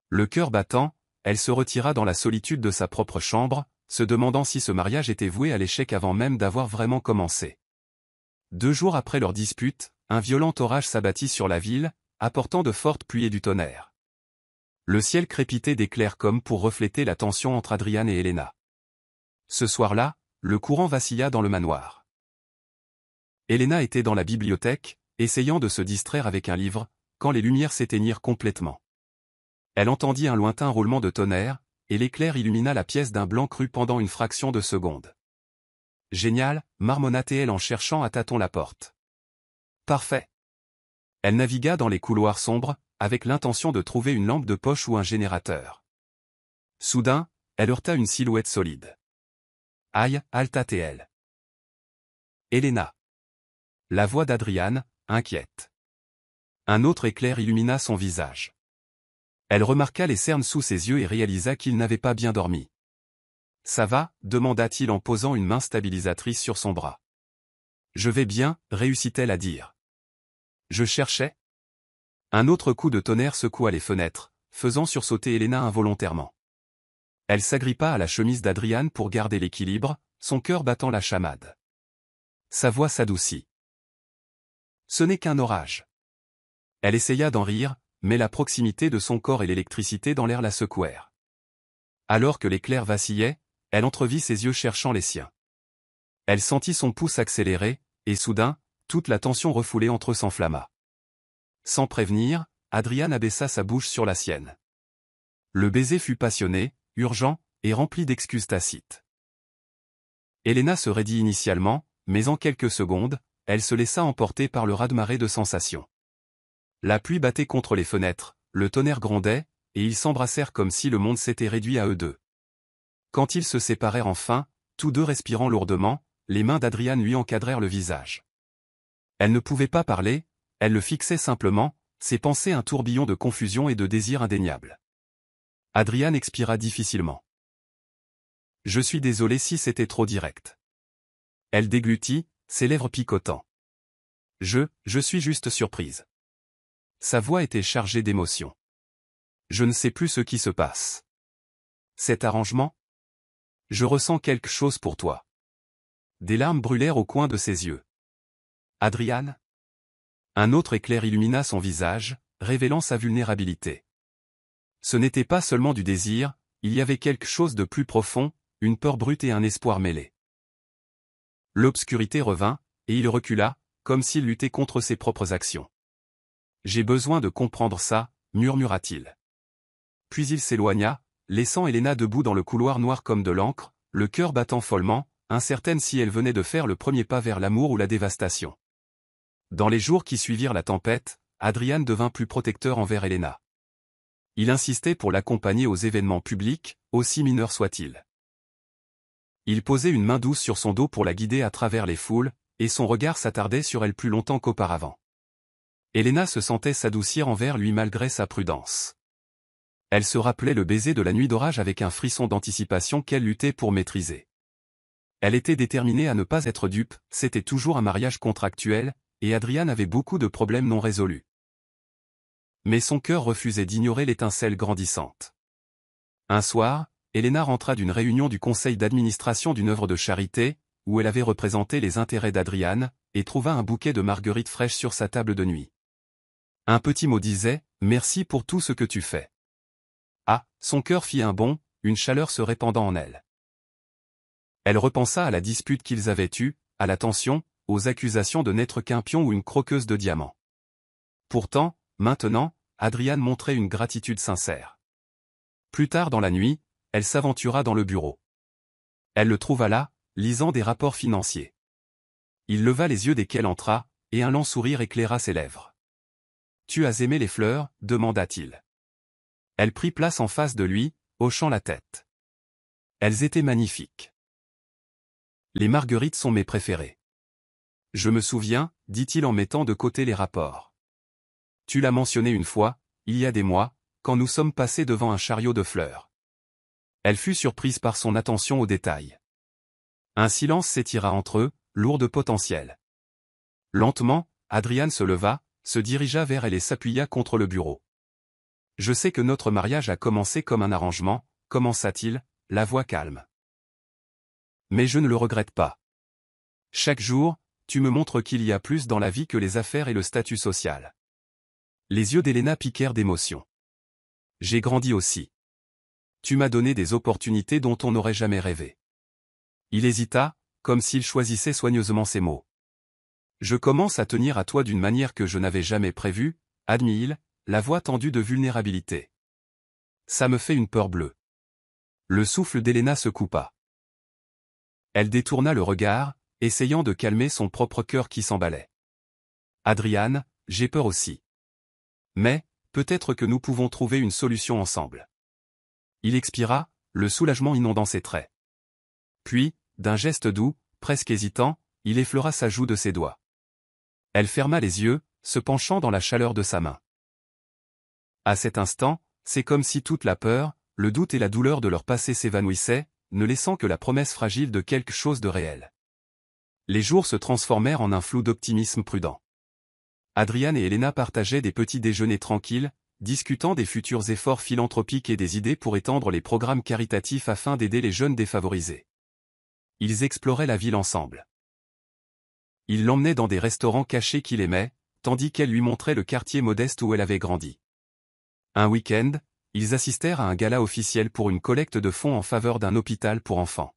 Speaker 1: Le cœur battant, elle se retira dans la solitude de sa propre chambre, se demandant si ce mariage était voué à l'échec avant même d'avoir vraiment commencé. 2 jours après leur dispute, un violent orage s'abattit sur la ville, apportant de fortes pluies et du tonnerre. Le ciel crépitait d'éclairs comme pour refléter la tension entre Adrian et Elena. Ce soir-là, le courant vacilla dans le manoir. Elena était dans la bibliothèque, essayant de se distraire avec un livre, quand les lumières s'éteignirent complètement. Elle entendit un lointain roulement de tonnerre, et l'éclair illumina la pièce d'un blanc cru pendant une fraction de seconde. Génial, marmonna-t-elle en cherchant à tâtons la porte. Parfait. Elle navigua dans les couloirs sombres, avec l'intention de trouver une lampe de poche ou un générateur. Soudain, elle heurta une silhouette solide. Aïe, halta-t-elle. Elena. La voix d'Adrian, inquiète. Un autre éclair illumina son visage. Elle remarqua les cernes sous ses yeux et réalisa qu'il n'avait pas bien dormi. « Ça va ?» demanda-t-il en posant une main stabilisatrice sur son bras. « Je vais bien » réussit-elle à dire. « Je cherchais ?» Un autre coup de tonnerre secoua les fenêtres, faisant sursauter Elena involontairement. Elle s'agrippa à la chemise d'Adrian pour garder l'équilibre, son cœur battant la chamade. Sa voix s'adoucit. « Ce n'est qu'un orage. » Elle essaya d'en rire, mais la proximité de son corps et l'électricité dans l'air la secouèrent. Alors que l'éclair vacillait, elle entrevit ses yeux cherchant les siens. Elle sentit son pouce accélérer, et soudain, toute la tension refoulée entre eux s'enflamma. Sans prévenir, Adrian abaissa sa bouche sur la sienne. Le baiser fut passionné, urgent, et rempli d'excuses tacites. Elena se raidit initialement, mais en quelques secondes, elle se laissa emporter par le raz-de-marée de sensations. La pluie battait contre les fenêtres, le tonnerre grondait, et ils s'embrassèrent comme si le monde s'était réduit à eux deux. Quand ils se séparèrent enfin, tous deux respirant lourdement, les mains d'Adrian lui encadrèrent le visage. Elle ne pouvait pas parler, elle le fixait simplement, ses pensées un tourbillon de confusion et de désir indéniable. Adrian expira difficilement. « Je suis désolé si c'était trop direct. » Elle déglutit, ses lèvres picotant. « Je suis juste surprise. » Sa voix était chargée d'émotion. « Je ne sais plus ce qui se passe. » Cet arrangement? Je ressens quelque chose pour toi. Des larmes brûlèrent au coin de ses yeux. Adrian? Un autre éclair illumina son visage, révélant sa vulnérabilité. Ce n'était pas seulement du désir, il y avait quelque chose de plus profond, une peur brute et un espoir mêlé. L'obscurité revint, et il recula, comme s'il luttait contre ses propres actions. « J'ai besoin de comprendre ça », murmura-t-il. Puis il s'éloigna, laissant Elena debout dans le couloir noir comme de l'encre, le cœur battant follement, incertaine si elle venait de faire le premier pas vers l'amour ou la dévastation. Dans les jours qui suivirent la tempête, Adrian devint plus protecteur envers Elena. Il insistait pour l'accompagner aux événements publics, aussi mineurs soient-ils. Il posait une main douce sur son dos pour la guider à travers les foules, et son regard s'attardait sur elle plus longtemps qu'auparavant. Elena se sentait s'adoucir envers lui malgré sa prudence. Elle se rappelait le baiser de la nuit d'orage avec un frisson d'anticipation qu'elle luttait pour maîtriser. Elle était déterminée à ne pas être dupe, c'était toujours un mariage contractuel, et Adrian avait beaucoup de problèmes non résolus. Mais son cœur refusait d'ignorer l'étincelle grandissante. Un soir, Elena rentra d'une réunion du conseil d'administration d'une œuvre de charité, où elle avait représenté les intérêts d'Adrian, et trouva un bouquet de marguerites fraîches sur sa table de nuit. Un petit mot disait « Merci pour tout ce que tu fais ». Ah, son cœur fit un bond, une chaleur se répandant en elle. Elle repensa à la dispute qu'ils avaient eue, à la tension, aux accusations de n'être qu'un pion ou une croqueuse de diamants. Pourtant, maintenant, Adrian montrait une gratitude sincère. Plus tard dans la nuit, elle s'aventura dans le bureau. Elle le trouva là, lisant des rapports financiers. Il leva les yeux dès qu'elle entra, et un lent sourire éclaira ses lèvres. « Tu as aimé les fleurs ?» demanda-t-il. Elle prit place en face de lui, hochant la tête. Elles étaient magnifiques. Les marguerites sont mes préférées. Je me souviens, dit-il en mettant de côté les rapports. Tu l'as mentionné une fois, il y a des mois, quand nous sommes passés devant un chariot de fleurs. Elle fut surprise par son attention aux détails. Un silence s'étira entre eux, lourd de potentiel. Lentement, Adrian se leva, se dirigea vers elle et s'appuya contre le bureau. « Je sais que notre mariage a commencé comme un arrangement, commença-t-il, la voix calme. Mais je ne le regrette pas. Chaque jour, tu me montres qu'il y a plus dans la vie que les affaires et le statut social. » Les yeux d'Elena piquèrent d'émotion. « J'ai grandi aussi. Tu m'as donné des opportunités dont on n'aurait jamais rêvé. » Il hésita, comme s'il choisissait soigneusement ses mots. « Je commence à tenir à toi d'une manière que je n'avais jamais prévue, » admit-il, la voix tendue de vulnérabilité. « Ça me fait une peur bleue. » Le souffle d'Elena se coupa. Elle détourna le regard, essayant de calmer son propre cœur qui s'emballait. « Adrian, j'ai peur aussi. Mais, peut-être que nous pouvons trouver une solution ensemble. » Il expira, le soulagement inondant ses traits. Puis, d'un geste doux, presque hésitant, il effleura sa joue de ses doigts. Elle ferma les yeux, se penchant dans la chaleur de sa main. À cet instant, c'est comme si toute la peur, le doute et la douleur de leur passé s'évanouissaient, ne laissant que la promesse fragile de quelque chose de réel. Les jours se transformèrent en un flou d'optimisme prudent. Adrian et Elena partageaient des petits déjeuners tranquilles, discutant des futurs efforts philanthropiques et des idées pour étendre les programmes caritatifs afin d'aider les jeunes défavorisés. Ils exploraient la ville ensemble. Il l'emmenait dans des restaurants cachés qu'il aimait, tandis qu'elle lui montrait le quartier modeste où elle avait grandi. Un week-end, ils assistèrent à un gala officiel pour une collecte de fonds en faveur d'un hôpital pour enfants.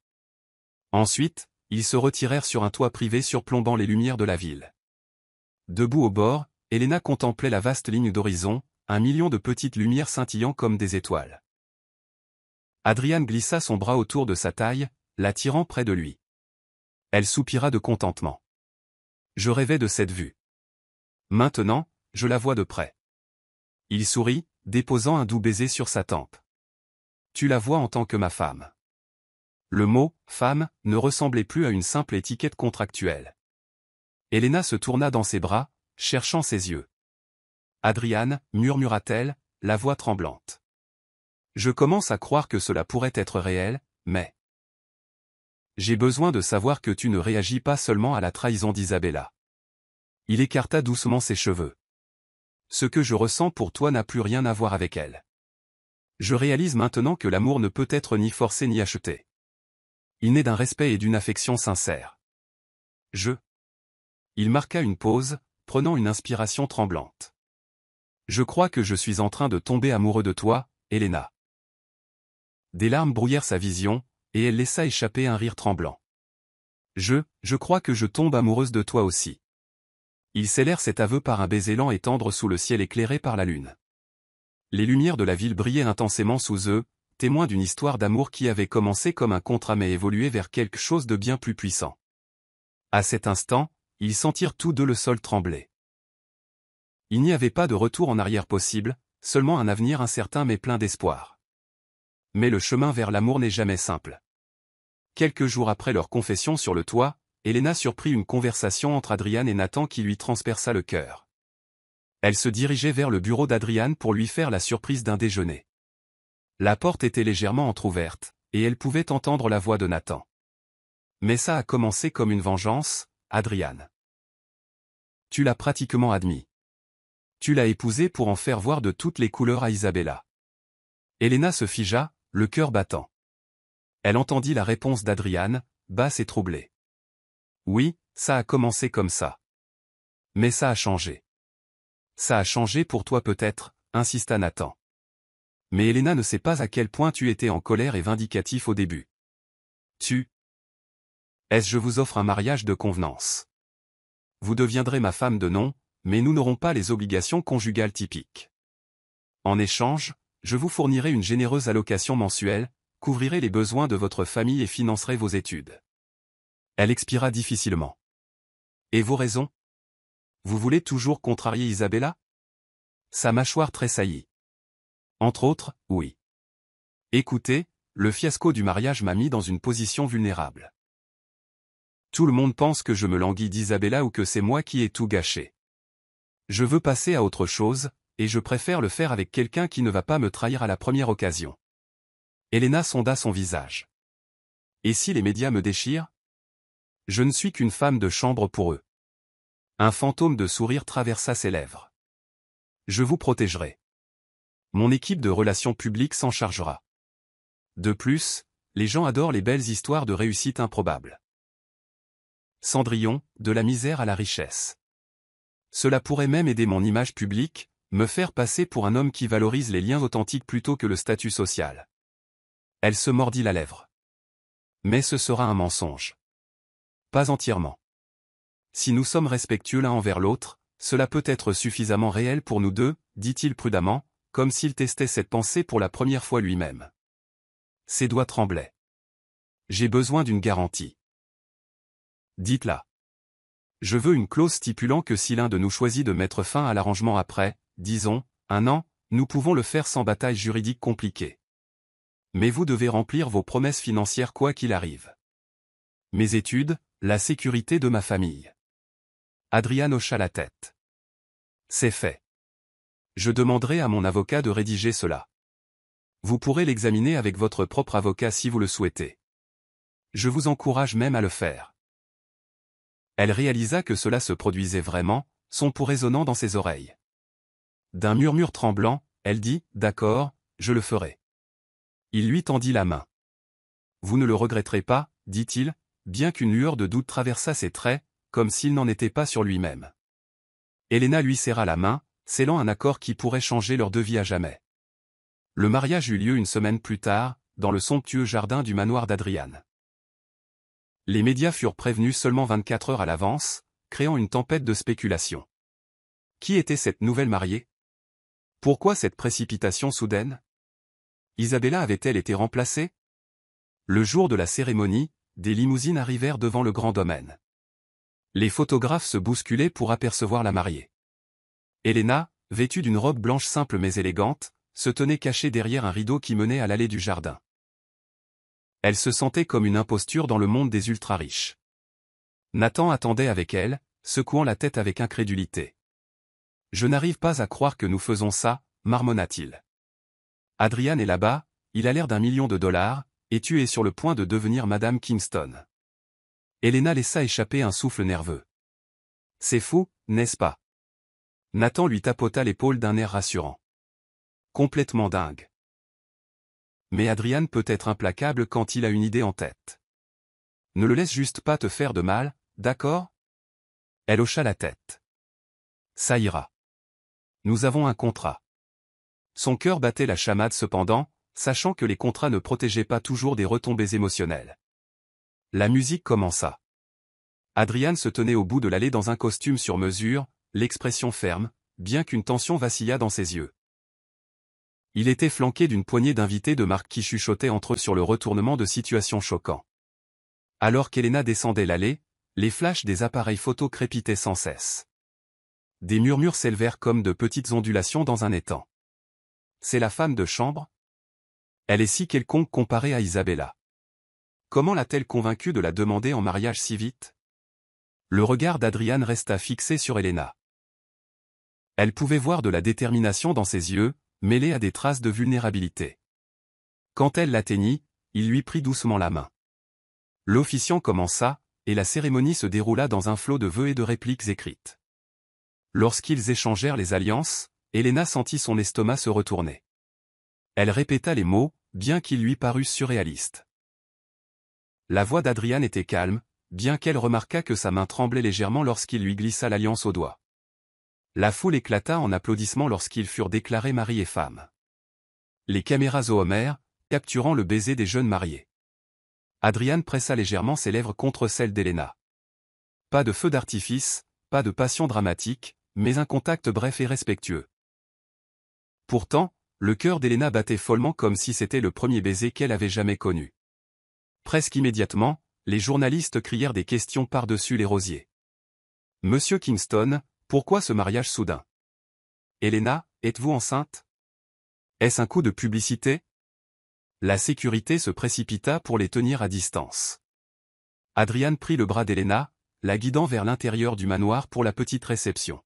Speaker 1: Ensuite, ils se retirèrent sur un toit privé surplombant les lumières de la ville. Debout au bord, Elena contemplait la vaste ligne d'horizon, 1 million de petites lumières scintillant comme des étoiles. Adrian glissa son bras autour de sa taille, l'attirant près de lui. Elle soupira de contentement. « Je rêvais de cette vue. Maintenant, je la vois de près. » Il sourit, déposant un doux baiser sur sa tempe. « Tu la vois en tant que ma femme. » Le mot « femme » ne ressemblait plus à une simple étiquette contractuelle. Elena se tourna dans ses bras, cherchant ses yeux. « Adrian, » murmura-t-elle, la voix tremblante. « Je commence à croire que cela pourrait être réel, mais... j'ai besoin de savoir que tu ne réagis pas seulement à la trahison d'Isabella. » Il écarta doucement ses cheveux. « Ce que je ressens pour toi n'a plus rien à voir avec elle. Je réalise maintenant que l'amour ne peut être ni forcé ni acheté. Il naît d'un respect et d'une affection sincère. Il marqua une pause, prenant une inspiration tremblante. « Je crois que je suis en train de tomber amoureux de toi, Elena. » Des larmes brouillèrent sa vision, et elle laissa échapper un rire tremblant. « Je crois que je tombe amoureuse de toi aussi. » Ils scellèrent cet aveu par un baiser lent et tendre sous le ciel éclairé par la lune. Les lumières de la ville brillaient intensément sous eux, témoins d'une histoire d'amour qui avait commencé comme un contrat mais évolué vers quelque chose de bien plus puissant. À cet instant, ils sentirent tous deux le sol trembler. Il n'y avait pas de retour en arrière possible, seulement un avenir incertain mais plein d'espoir. Mais le chemin vers l'amour n'est jamais simple. Quelques jours après leur confession sur le toit, Elena surprit une conversation entre Adrian et Nathan qui lui transperça le cœur. Elle se dirigeait vers le bureau d'Adrian pour lui faire la surprise d'un déjeuner. La porte était légèrement entr'ouverte, et elle pouvait entendre la voix de Nathan. « Mais ça a commencé comme une vengeance, Adrian. Tu l'as pratiquement admis. Tu l'as épousée pour en faire voir de toutes les couleurs à Isabella. » Elena se figea, le cœur battant. Elle entendit la réponse d'Adrian, basse et troublée. « Oui, ça a commencé comme ça. Mais ça a changé. »« Ça a changé pour toi peut-être, » insista Nathan. Mais Elena ne sait pas à quel point tu étais en colère et vindicatif au début. Je vous offre un mariage de convenance. Vous deviendrez ma femme de nom, mais nous n'aurons pas les obligations conjugales typiques. En échange, je vous fournirai une généreuse allocation mensuelle, couvrirai les besoins de votre famille et financerai vos études. Elle expira difficilement. Et vos raisons? Vous voulez toujours contrarier Isabella? Sa mâchoire tressaillit. Entre autres, oui. Écoutez, le fiasco du mariage m'a mis dans une position vulnérable. Tout le monde pense que je me languis d'Isabella ou que c'est moi qui ai tout gâché. Je veux passer à autre chose, et je préfère le faire avec quelqu'un qui ne va pas me trahir à la première occasion. Elena sonda son visage. Et si les médias me déchirent? Je ne suis qu'une femme de chambre pour eux. Un fantôme de sourire traversa ses lèvres. Je vous protégerai. Mon équipe de relations publiques s'en chargera. De plus, les gens adorent les belles histoires de réussite improbable. Cendrillon, de la misère à la richesse. Cela pourrait même aider mon image publique, me faire passer pour un homme qui valorise les liens authentiques plutôt que le statut social. Elle se mordit la lèvre. Mais ce sera un mensonge. Pas entièrement. Si nous sommes respectueux l'un envers l'autre, cela peut être suffisamment réel pour nous deux, dit-il prudemment, comme s'il testait cette pensée pour la première fois lui-même. Ses doigts tremblaient. J'ai besoin d'une garantie. Dites-la. Je veux une clause stipulant que si l'un de nous choisit de mettre fin à l'arrangement après, disons, 1 an, nous pouvons le faire sans bataille juridique compliquée. Mais vous devez remplir vos promesses financières quoi qu'il arrive. Mes études, la sécurité de ma famille. Adrian hocha la tête. C'est fait. Je demanderai à mon avocat de rédiger cela. Vous pourrez l'examiner avec votre propre avocat si vous le souhaitez. Je vous encourage même à le faire. Elle réalisa que cela se produisait vraiment, son pouls résonnant dans ses oreilles. D'un murmure tremblant, elle dit « D'accord, je le ferai ». Il lui tendit la main. « Vous ne le regretterez pas », dit-il, bien qu'une lueur de doute traversât ses traits, comme s'il n'en était pas sur lui-même. Elena lui serra la main, scellant un accord qui pourrait changer leur vie à jamais. Le mariage eut lieu une semaine plus tard, dans le somptueux jardin du manoir d'Adrian. Les médias furent prévenus seulement 24 heures à l'avance, créant une tempête de spéculation. Qui était cette nouvelle mariée? Pourquoi cette précipitation soudaine? Isabella avait-elle été remplacée? Le jour de la cérémonie, des limousines arrivèrent devant le grand domaine. Les photographes se bousculaient pour apercevoir la mariée. Elena, vêtue d'une robe blanche simple mais élégante, se tenait cachée derrière un rideau qui menait à l'allée du jardin. Elle se sentait comme une imposture dans le monde des ultra-riches. Nathan attendait avec elle, secouant la tête avec incrédulité. « Je n'arrive pas à croire que nous faisons ça, marmonna-t-il. Adrian est là-bas, il a l'air d'1 million de dollars, et tu es sur le point de devenir Madame Kingston. » Elena laissa échapper un souffle nerveux. « C'est fou, n'est-ce pas ?» Nathan lui tapota l'épaule d'un air rassurant. « Complètement dingue. Mais Adrian peut être implacable quand il a une idée en tête. Ne le laisse juste pas te faire de mal, d'accord? » Elle hocha la tête. « Ça ira. Nous avons un contrat. » Son cœur battait la chamade cependant, sachant que les contrats ne protégeaient pas toujours des retombées émotionnelles. La musique commença. Adrian se tenait au bout de l'allée dans un costume sur mesure, l'expression ferme, bien qu'une tension vacillât dans ses yeux. Il était flanqué d'une poignée d'invités de marque qui chuchotaient entre eux sur le retournement de situation choquant. Alors qu'Elena descendait l'allée, les flashs des appareils photo crépitaient sans cesse. Des murmures s'élevèrent comme de petites ondulations dans un étang. C'est la femme de chambre? Elle est si quelconque comparée à Isabella. Comment l'a-t-elle convaincue de la demander en mariage si vite? Le regard d'Adrian resta fixé sur Elena. Elle pouvait voir de la détermination dans ses yeux, mêlée à des traces de vulnérabilité. Quand elle l'atteignit, il lui prit doucement la main. L'officiant commença, et la cérémonie se déroula dans un flot de vœux et de répliques écrites. Lorsqu'ils échangèrent les alliances, Elena sentit son estomac se retourner. Elle répéta les mots, bien qu'ils lui parussent surréalistes. La voix d'Adrian était calme, bien qu'elle remarqua que sa main tremblait légèrement lorsqu'il lui glissa l'alliance au doigt. La foule éclata en applaudissements lorsqu'ils furent déclarés mari et femme. Les caméras zoomèrent, capturant le baiser des jeunes mariés. Adrian pressa légèrement ses lèvres contre celles d'Elena. Pas de feu d'artifice, pas de passion dramatique, mais un contact bref et respectueux. Pourtant, le cœur d'Elena battait follement comme si c'était le premier baiser qu'elle avait jamais connu. Presque immédiatement, les journalistes crièrent des questions par-dessus les rosiers. « Monsieur Kingston, pourquoi ce mariage soudain? Helena, êtes-vous enceinte? Est-ce un coup de publicité ?» La sécurité se précipita pour les tenir à distance. Adrian prit le bras d'Helena, la guidant vers l'intérieur du manoir pour la petite réception.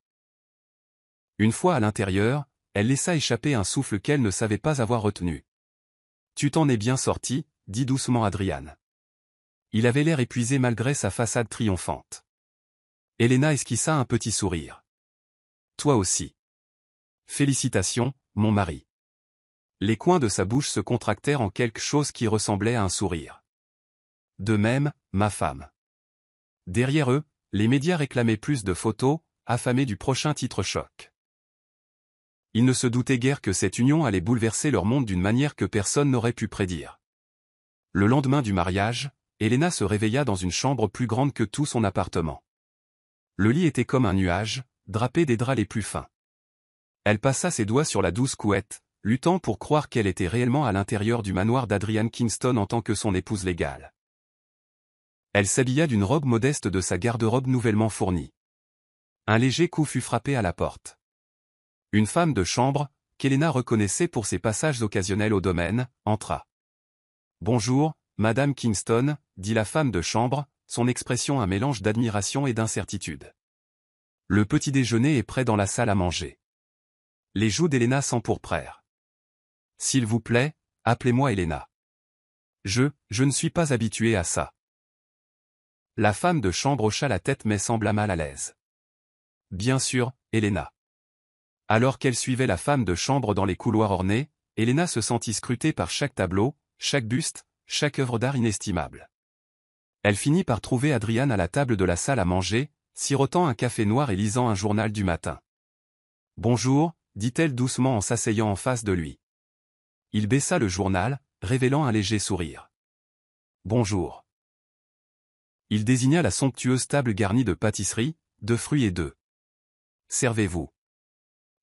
Speaker 1: Une fois à l'intérieur, elle laissa échapper un souffle qu'elle ne savait pas avoir retenu. « Tu t'en es bien sorti », dit doucement Adrian. Il avait l'air épuisé malgré sa façade triomphante. Helena esquissa un petit sourire. « Toi aussi. Félicitations, mon mari. » Les coins de sa bouche se contractèrent en quelque chose qui ressemblait à un sourire. « De même, ma femme. » Derrière eux, les médias réclamaient plus de photos, affamés du prochain titre choc. Ils ne se doutaient guère que cette union allait bouleverser leur monde d'une manière que personne n'aurait pu prédire. Le lendemain du mariage, Helena se réveilla dans une chambre plus grande que tout son appartement. Le lit était comme un nuage, drapé des draps les plus fins. Elle passa ses doigts sur la douce couette, luttant pour croire qu'elle était réellement à l'intérieur du manoir d'Adrian Kingston en tant que son épouse légale. Elle s'habilla d'une robe modeste de sa garde-robe nouvellement fournie. Un léger coup fut frappé à la porte. Une femme de chambre, qu'Helena reconnaissait pour ses passages occasionnels au domaine, entra. « Bonjour, Madame Kingston », dit la femme de chambre, son expression un mélange d'admiration et d'incertitude. « Le petit déjeuner est prêt dans la salle à manger. » Les joues d'Helena s'empourprèrent. « S'il vous plaît, appelez-moi Helena. Je ne suis pas habituée à ça. » La femme de chambre hocha la tête mais sembla mal à l'aise. « Bien sûr, Helena. » Alors qu'elle suivait la femme de chambre dans les couloirs ornés, Helena se sentit scrutée par chaque tableau, chaque buste, chaque œuvre d'art inestimable. Elle finit par trouver Adrian à la table de la salle à manger, sirotant un café noir et lisant un journal du matin. « Bonjour », dit-elle doucement en s'asseyant en face de lui. Il baissa le journal, révélant un léger sourire. « Bonjour. » Il désigna la somptueuse table garnie de pâtisseries, de fruits et d'œufs. « Servez-vous. »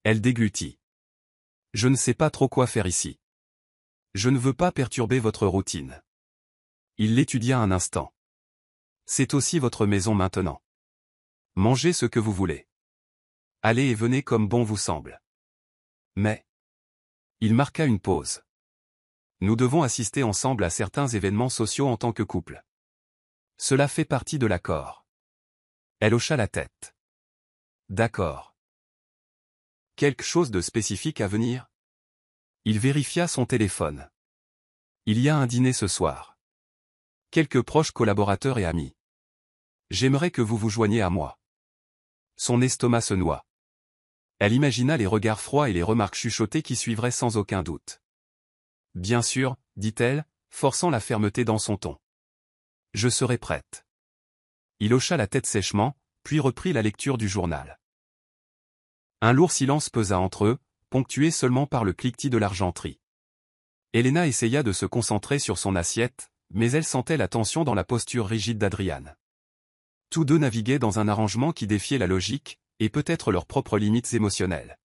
Speaker 1: Elle déglutit. « Je ne sais pas trop quoi faire ici. Je ne veux pas perturber votre routine. » Il l'étudia un instant. « C'est aussi votre maison maintenant. Mangez ce que vous voulez. Allez et venez comme bon vous semble. » Mais... Il marqua une pause. « Nous devons assister ensemble à certains événements sociaux en tant que couple. Cela fait partie de l'accord. » Elle hocha la tête. « D'accord. Quelque chose de spécifique à venir ? » Il vérifia son téléphone. « Il y a un dîner ce soir. Quelques proches collaborateurs et amis. J'aimerais que vous vous joigniez à moi. » Son estomac se noua. Elle imagina les regards froids et les remarques chuchotées qui suivraient sans aucun doute. « Bien sûr, » dit-elle, forçant la fermeté dans son ton. « Je serai prête. » Il hocha la tête sèchement, puis reprit la lecture du journal. Un lourd silence pesa entre eux, ponctué seulement par le cliquetis de l'argenterie. Helena essaya de se concentrer sur son assiette, mais elle sentait la tension dans la posture rigide d'Adrian. Tous deux naviguaient dans un arrangement qui défiait la logique, et peut-être leurs propres limites émotionnelles.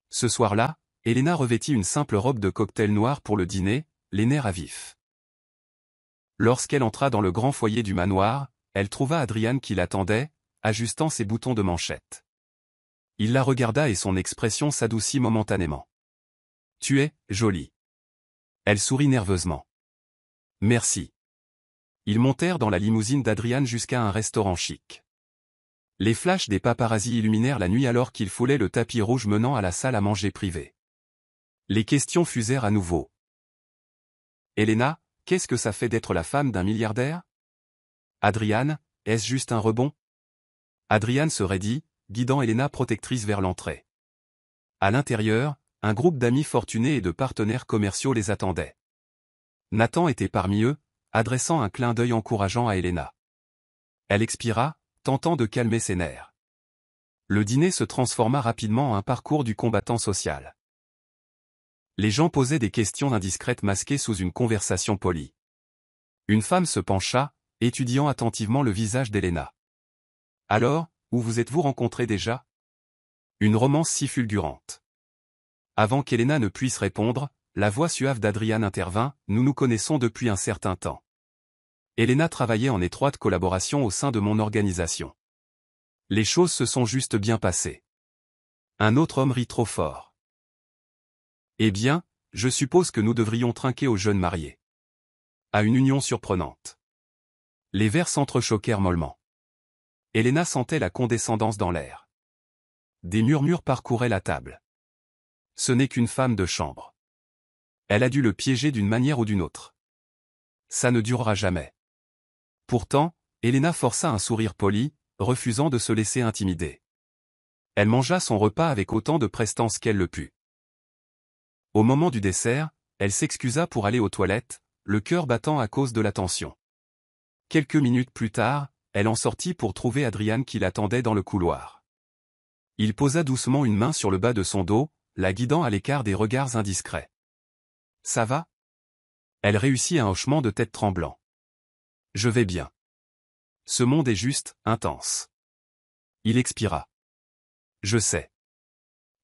Speaker 1: Ce soir-là, Helena revêtit une simple robe de cocktail noir pour le dîner, les nerfs à vif. Lorsqu'elle entra dans le grand foyer du manoir, elle trouva Adrian qui l'attendait, ajustant ses boutons de manchette. Il la regarda et son expression s'adoucit momentanément. « Tu es jolie. » Elle sourit nerveusement. « Merci. » Ils montèrent dans la limousine d'Adrian jusqu'à un restaurant chic. Les flashs des paparazzis illuminèrent la nuit alors qu'ils foulaient le tapis rouge menant à la salle à manger privée. Les questions fusèrent à nouveau. « Helena, qu'est-ce que ça fait d'être la femme d'un milliardaire ? Adrian, est-ce juste un rebond ?» Adrian se raidit, guidant Helena protectrice vers l'entrée. À l'intérieur, un groupe d'amis fortunés et de partenaires commerciaux les attendait. Nathan était parmi eux, adressant un clin d'œil encourageant à Helena. Elle expira, tentant de calmer ses nerfs. Le dîner se transforma rapidement en un parcours du combattant social. Les gens posaient des questions indiscrètes masquées sous une conversation polie. Une femme se pencha, étudiant attentivement le visage d'Helena. « Alors, où vous êtes-vous rencontrés déjà ? » Une romance si fulgurante. Avant qu'Helena ne puisse répondre, la voix suave d'Adrian intervint, « Nous nous connaissons depuis un certain temps. Elena travaillait en étroite collaboration au sein de mon organisation. Les choses se sont juste bien passées. Un autre homme rit trop fort. Eh bien, je suppose que nous devrions trinquer aux jeunes mariés. À une union surprenante. Les verres s'entrechoquèrent mollement. Elena sentait la condescendance dans l'air. Des murmures parcouraient la table. Ce n'est qu'une femme de chambre. Elle a dû le piéger d'une manière ou d'une autre. Ça ne durera jamais. Pourtant, Elena força un sourire poli, refusant de se laisser intimider. Elle mangea son repas avec autant de prestance qu'elle le put. Au moment du dessert, elle s'excusa pour aller aux toilettes, le cœur battant à cause de la tension. Quelques minutes plus tard, elle en sortit pour trouver Adrian qui l'attendait dans le couloir. Il posa doucement une main sur le bas de son dos, la guidant à l'écart des regards indiscrets. « Ça va ?» Elle réussit un hochement de tête tremblant. « Je vais bien. Ce monde est juste, intense. » Il expira. « Je sais.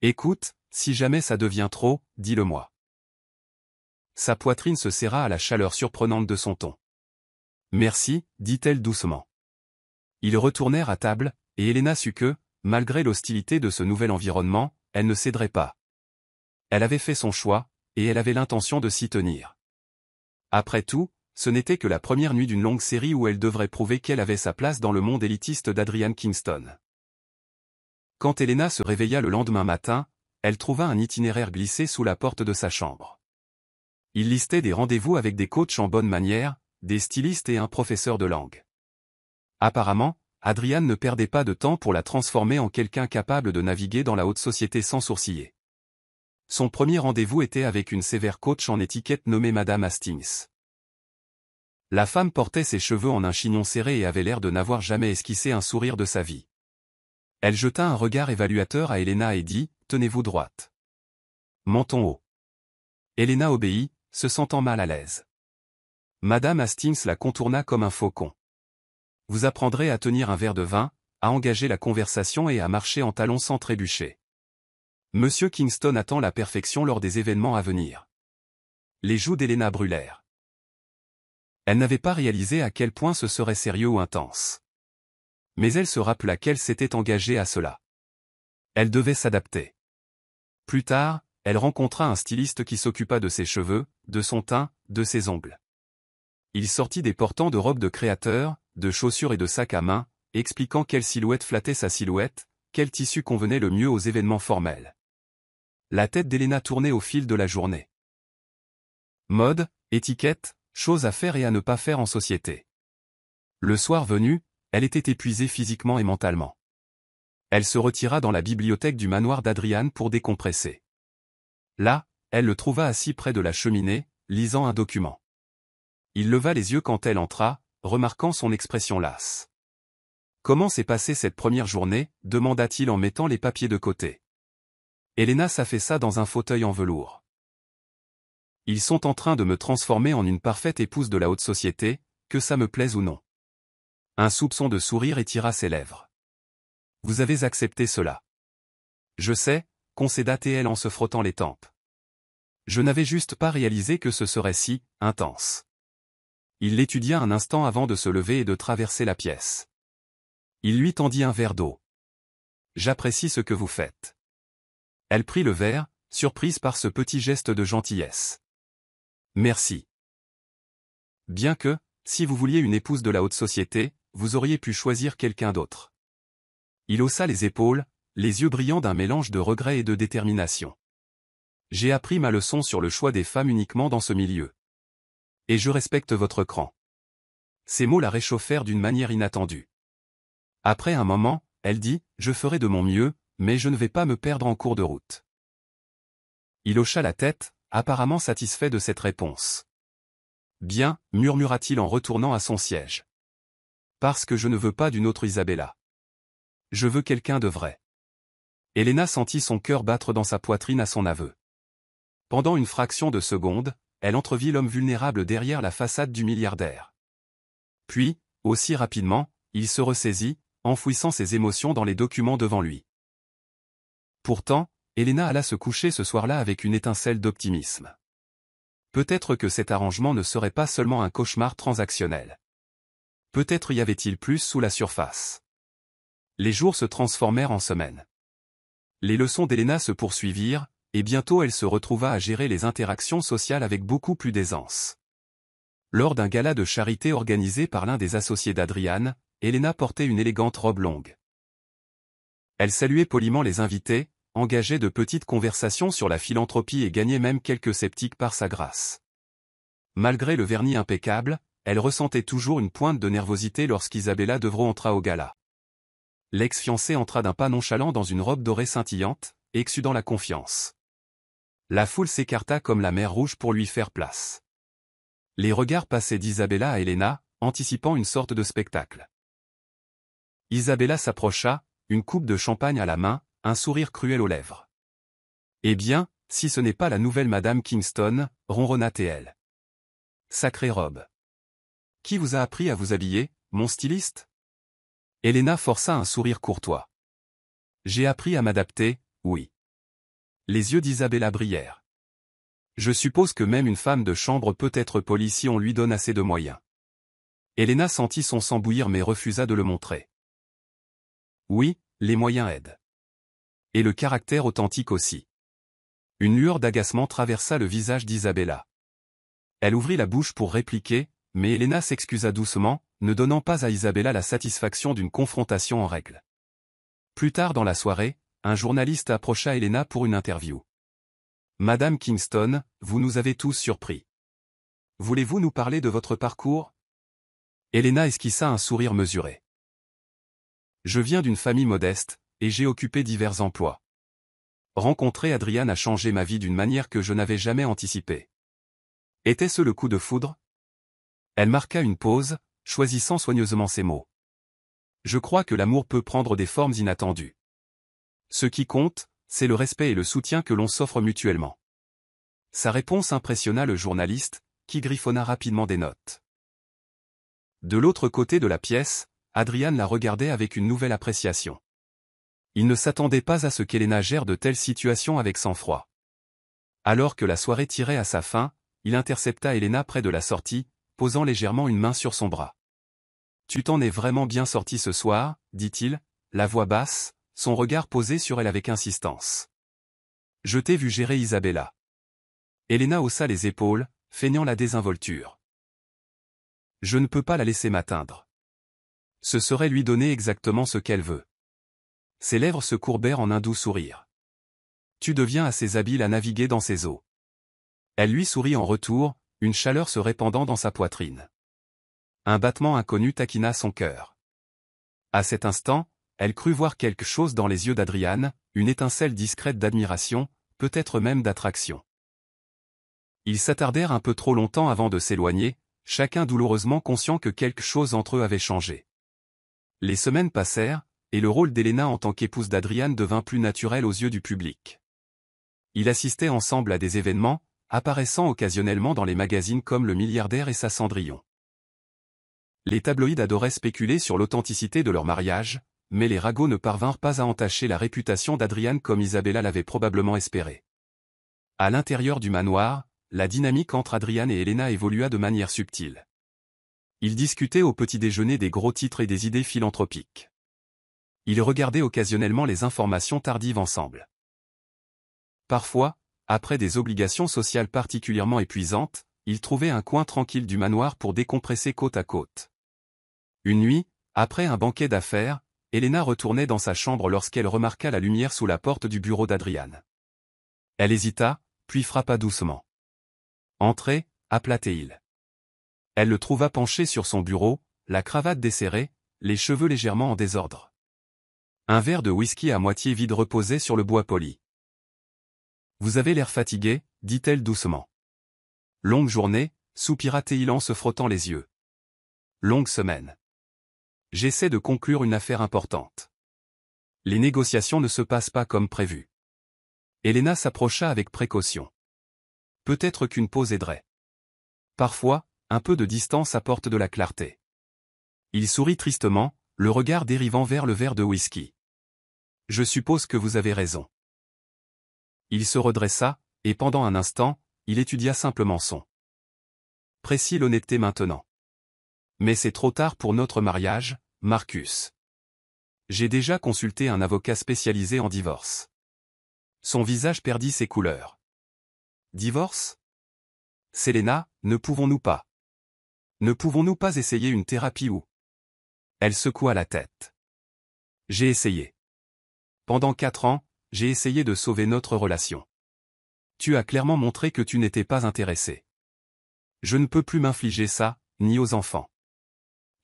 Speaker 1: Écoute, si jamais ça devient trop, dis-le-moi. » Sa poitrine se serra à la chaleur surprenante de son ton. « Merci, dit-elle doucement. » Ils retournèrent à table, et Elena sut que, malgré l'hostilité de ce nouvel environnement, elle ne céderait pas. Elle avait fait son choix, et elle avait l'intention de s'y tenir. Après tout, ce n'était que la première nuit d'une longue série où elle devrait prouver qu'elle avait sa place dans le monde élitiste d'Adrian Kingston. Quand Elena se réveilla le lendemain matin, elle trouva un itinéraire glissé sous la porte de sa chambre. Il listait des rendez-vous avec des coachs en bonne manière, des stylistes et un professeur de langue. Apparemment, Adrian ne perdait pas de temps pour la transformer en quelqu'un capable de naviguer dans la haute société sans sourciller. Son premier rendez-vous était avec une sévère coach en étiquette nommée Madame Hastings. La femme portait ses cheveux en un chignon serré et avait l'air de n'avoir jamais esquissé un sourire de sa vie. Elle jeta un regard évaluateur à Elena et dit « Tenez-vous droite. Menton haut. » Elena obéit, se sentant mal à l'aise. Madame Hastings la contourna comme un faucon. « Vous apprendrez à tenir un verre de vin, à engager la conversation et à marcher en talons sans trébucher. Monsieur Kingston attend la perfection lors des événements à venir. » Les joues d'Elena brûlèrent. Elle n'avait pas réalisé à quel point ce serait sérieux ou intense. Mais elle se rappela qu'elle s'était engagée à cela. Elle devait s'adapter. Plus tard, elle rencontra un styliste qui s'occupa de ses cheveux, de son teint, de ses ongles. Il sortit des portants de robes de créateur, de chaussures et de sacs à main, expliquant quelle silhouette flattait sa silhouette, quel tissu convenait le mieux aux événements formels. La tête d'Elena tournait au fil de la journée. Mode, étiquette, choses à faire et à ne pas faire en société. Le soir venu, elle était épuisée physiquement et mentalement. Elle se retira dans la bibliothèque du manoir d'Adrian pour décompresser. Là, elle le trouva assis près de la cheminée, lisant un document. Il leva les yeux quand elle entra, remarquant son expression lasse. « Comment s'est passée cette première journée ?» demanda-t-il en mettant les papiers de côté. Elena s'affaissa dans un fauteuil en velours. « Ils sont en train de me transformer en une parfaite épouse de la haute société, que ça me plaise ou non. » Un soupçon de sourire étira ses lèvres. « Vous avez accepté cela. »« Je sais, » concéda-t-elle en se frottant les tempes. « Je n'avais juste pas réalisé que ce serait si intense. » Il l'étudia un instant avant de se lever et de traverser la pièce. Il lui tendit un verre d'eau. « J'apprécie ce que vous faites. » Elle prit le verre, surprise par ce petit geste de gentillesse. « Merci. Bien que, si vous vouliez une épouse de la haute société, vous auriez pu choisir quelqu'un d'autre. » Il haussa les épaules, les yeux brillants d'un mélange de regret et de détermination. « J'ai appris ma leçon sur le choix des femmes uniquement dans ce milieu. Et je respecte votre cran. » Ces mots la réchauffèrent d'une manière inattendue. Après un moment, elle dit « Je ferai de mon mieux, mais je ne vais pas me perdre en cours de route. » Il hocha la tête, apparemment satisfait de cette réponse. « Bien, » murmura-t-il en retournant à son siège. « Parce que je ne veux pas d'une autre Isabella. Je veux quelqu'un de vrai. » Elena sentit son cœur battre dans sa poitrine à son aveu. Pendant une fraction de seconde, elle entrevit l'homme vulnérable derrière la façade du milliardaire. Puis, aussi rapidement, il se ressaisit, enfouissant ses émotions dans les documents devant lui. Pourtant, Elena alla se coucher ce soir-là avec une étincelle d'optimisme. Peut-être que cet arrangement ne serait pas seulement un cauchemar transactionnel. Peut-être y avait-il plus sous la surface. Les jours se transformèrent en semaines. Les leçons d'Elena se poursuivirent, et bientôt elle se retrouva à gérer les interactions sociales avec beaucoup plus d'aisance. Lors d'un gala de charité organisé par l'un des associés d'Adrian, Elena portait une élégante robe longue. Elle saluait poliment les invités, engageait de petites conversations sur la philanthropie et gagnait même quelques sceptiques par sa grâce. Malgré le vernis impeccable, elle ressentait toujours une pointe de nervosité lorsqu'Isabella Devro entra au gala. L'ex-fiancé entra d'un pas nonchalant dans une robe dorée scintillante, exsudant la confiance. La foule s'écarta comme la mer Rouge pour lui faire place. Les regards passaient d'Isabella à Elena, anticipant une sorte de spectacle. Isabella s'approcha, une coupe de champagne à la main, un sourire cruel aux lèvres. « Eh bien, si ce n'est pas la nouvelle Madame Kingston, ronronna T.L. Sacrée robe. Qui vous a appris à vous habiller, mon styliste ?» Elena força un sourire courtois. « J'ai appris à m'adapter, oui. » Les yeux d'Isabella brillèrent. « Je suppose que même une femme de chambre peut être polie si on lui donne assez de moyens. » Elena sentit son sang bouillir mais refusa de le montrer. « Oui, les moyens aident. Et le caractère authentique aussi. » Une lueur d'agacement traversa le visage d'Isabella. Elle ouvrit la bouche pour répliquer, mais Elena s'excusa doucement, ne donnant pas à Isabella la satisfaction d'une confrontation en règle. Plus tard dans la soirée, un journaliste approcha Elena pour une interview. « Madame Kingston, vous nous avez tous surpris. Voulez-vous nous parler de votre parcours ?» Elena esquissa un sourire mesuré. « Je viens d'une famille modeste, et j'ai occupé divers emplois. Rencontrer Adrian a changé ma vie d'une manière que je n'avais jamais anticipée. Était-ce le coup de foudre ?» Elle marqua une pause, choisissant soigneusement ses mots. « Je crois que l'amour peut prendre des formes inattendues. Ce qui compte, c'est le respect et le soutien que l'on s'offre mutuellement. » Sa réponse impressionna le journaliste, qui griffonna rapidement des notes. De l'autre côté de la pièce, Adrian la regardait avec une nouvelle appréciation. Il ne s'attendait pas à ce qu'Elena gère de telles situations avec sang-froid. Alors que la soirée tirait à sa fin, il intercepta Elena près de la sortie, posant légèrement une main sur son bras. « Tu t'en es vraiment bien sorti ce soir, » dit-il, la voix basse, son regard posé sur elle avec insistance. « Je t'ai vu gérer Isabella. » Elena haussa les épaules, feignant la désinvolture. « Je ne peux pas la laisser m'atteindre. Ce serait lui donner exactement ce qu'elle veut. » Ses lèvres se courbèrent en un doux sourire. « Tu deviens assez habile à naviguer dans ces eaux. » Elle lui sourit en retour, une chaleur se répandant dans sa poitrine. Un battement inconnu taquina son cœur. À cet instant, elle crut voir quelque chose dans les yeux d'Adrian, une étincelle discrète d'admiration, peut-être même d'attraction. Ils s'attardèrent un peu trop longtemps avant de s'éloigner, chacun douloureusement conscient que quelque chose entre eux avait changé. Les semaines passèrent, et le rôle d'Elena en tant qu'épouse d'Adrian devint plus naturel aux yeux du public. Ils assistaient ensemble à des événements, apparaissant occasionnellement dans les magazines comme Le Milliardaire et sa Cendrillon. Les tabloïds adoraient spéculer sur l'authenticité de leur mariage, mais les ragots ne parvinrent pas à entacher la réputation d'Adrian comme Isabella l'avait probablement espéré. À l'intérieur du manoir, la dynamique entre Adrian et Elena évolua de manière subtile. Ils discutaient au petit déjeuner des gros titres et des idées philanthropiques. Ils regardaient occasionnellement les informations tardives ensemble. Parfois, après des obligations sociales particulièrement épuisantes, ils trouvaient un coin tranquille du manoir pour décompresser côte à côte. Une nuit, après un banquet d'affaires, Elena retournait dans sa chambre lorsqu'elle remarqua la lumière sous la porte du bureau d'Adrian. Elle hésita, puis frappa doucement. « Entrez » appela-t-il. Elle le trouva penché sur son bureau, la cravate desserrée, les cheveux légèrement en désordre. Un verre de whisky à moitié vide reposait sur le bois poli. « Vous avez l'air fatigué » dit-elle doucement. « Longue journée » soupira-t-il en se frottant les yeux. « Longue semaine. J'essaie de conclure une affaire importante. Les négociations ne se passent pas comme prévu. » Elena s'approcha avec précaution. Peut-être qu'une pause aiderait. Parfois, un peu de distance apporte de la clarté. Il sourit tristement, le regard dérivant vers le verre de whisky. « Je suppose que vous avez raison. » Il se redressa, et pendant un instant, il étudia simplement son. « Précis l'honnêteté maintenant. Mais c'est trop tard pour notre mariage, Marcus. J'ai déjà consulté un avocat spécialisé en divorce. Son visage perdit ses couleurs. Divorce? Selena, ne pouvons-nous pas? Ne pouvons-nous pas essayer une thérapie ou? Elle secoua la tête. J'ai essayé. Pendant 4 ans, j'ai essayé de sauver notre relation. Tu as clairement montré que tu n'étais pas intéressé. Je ne peux plus m'infliger ça, ni aux enfants.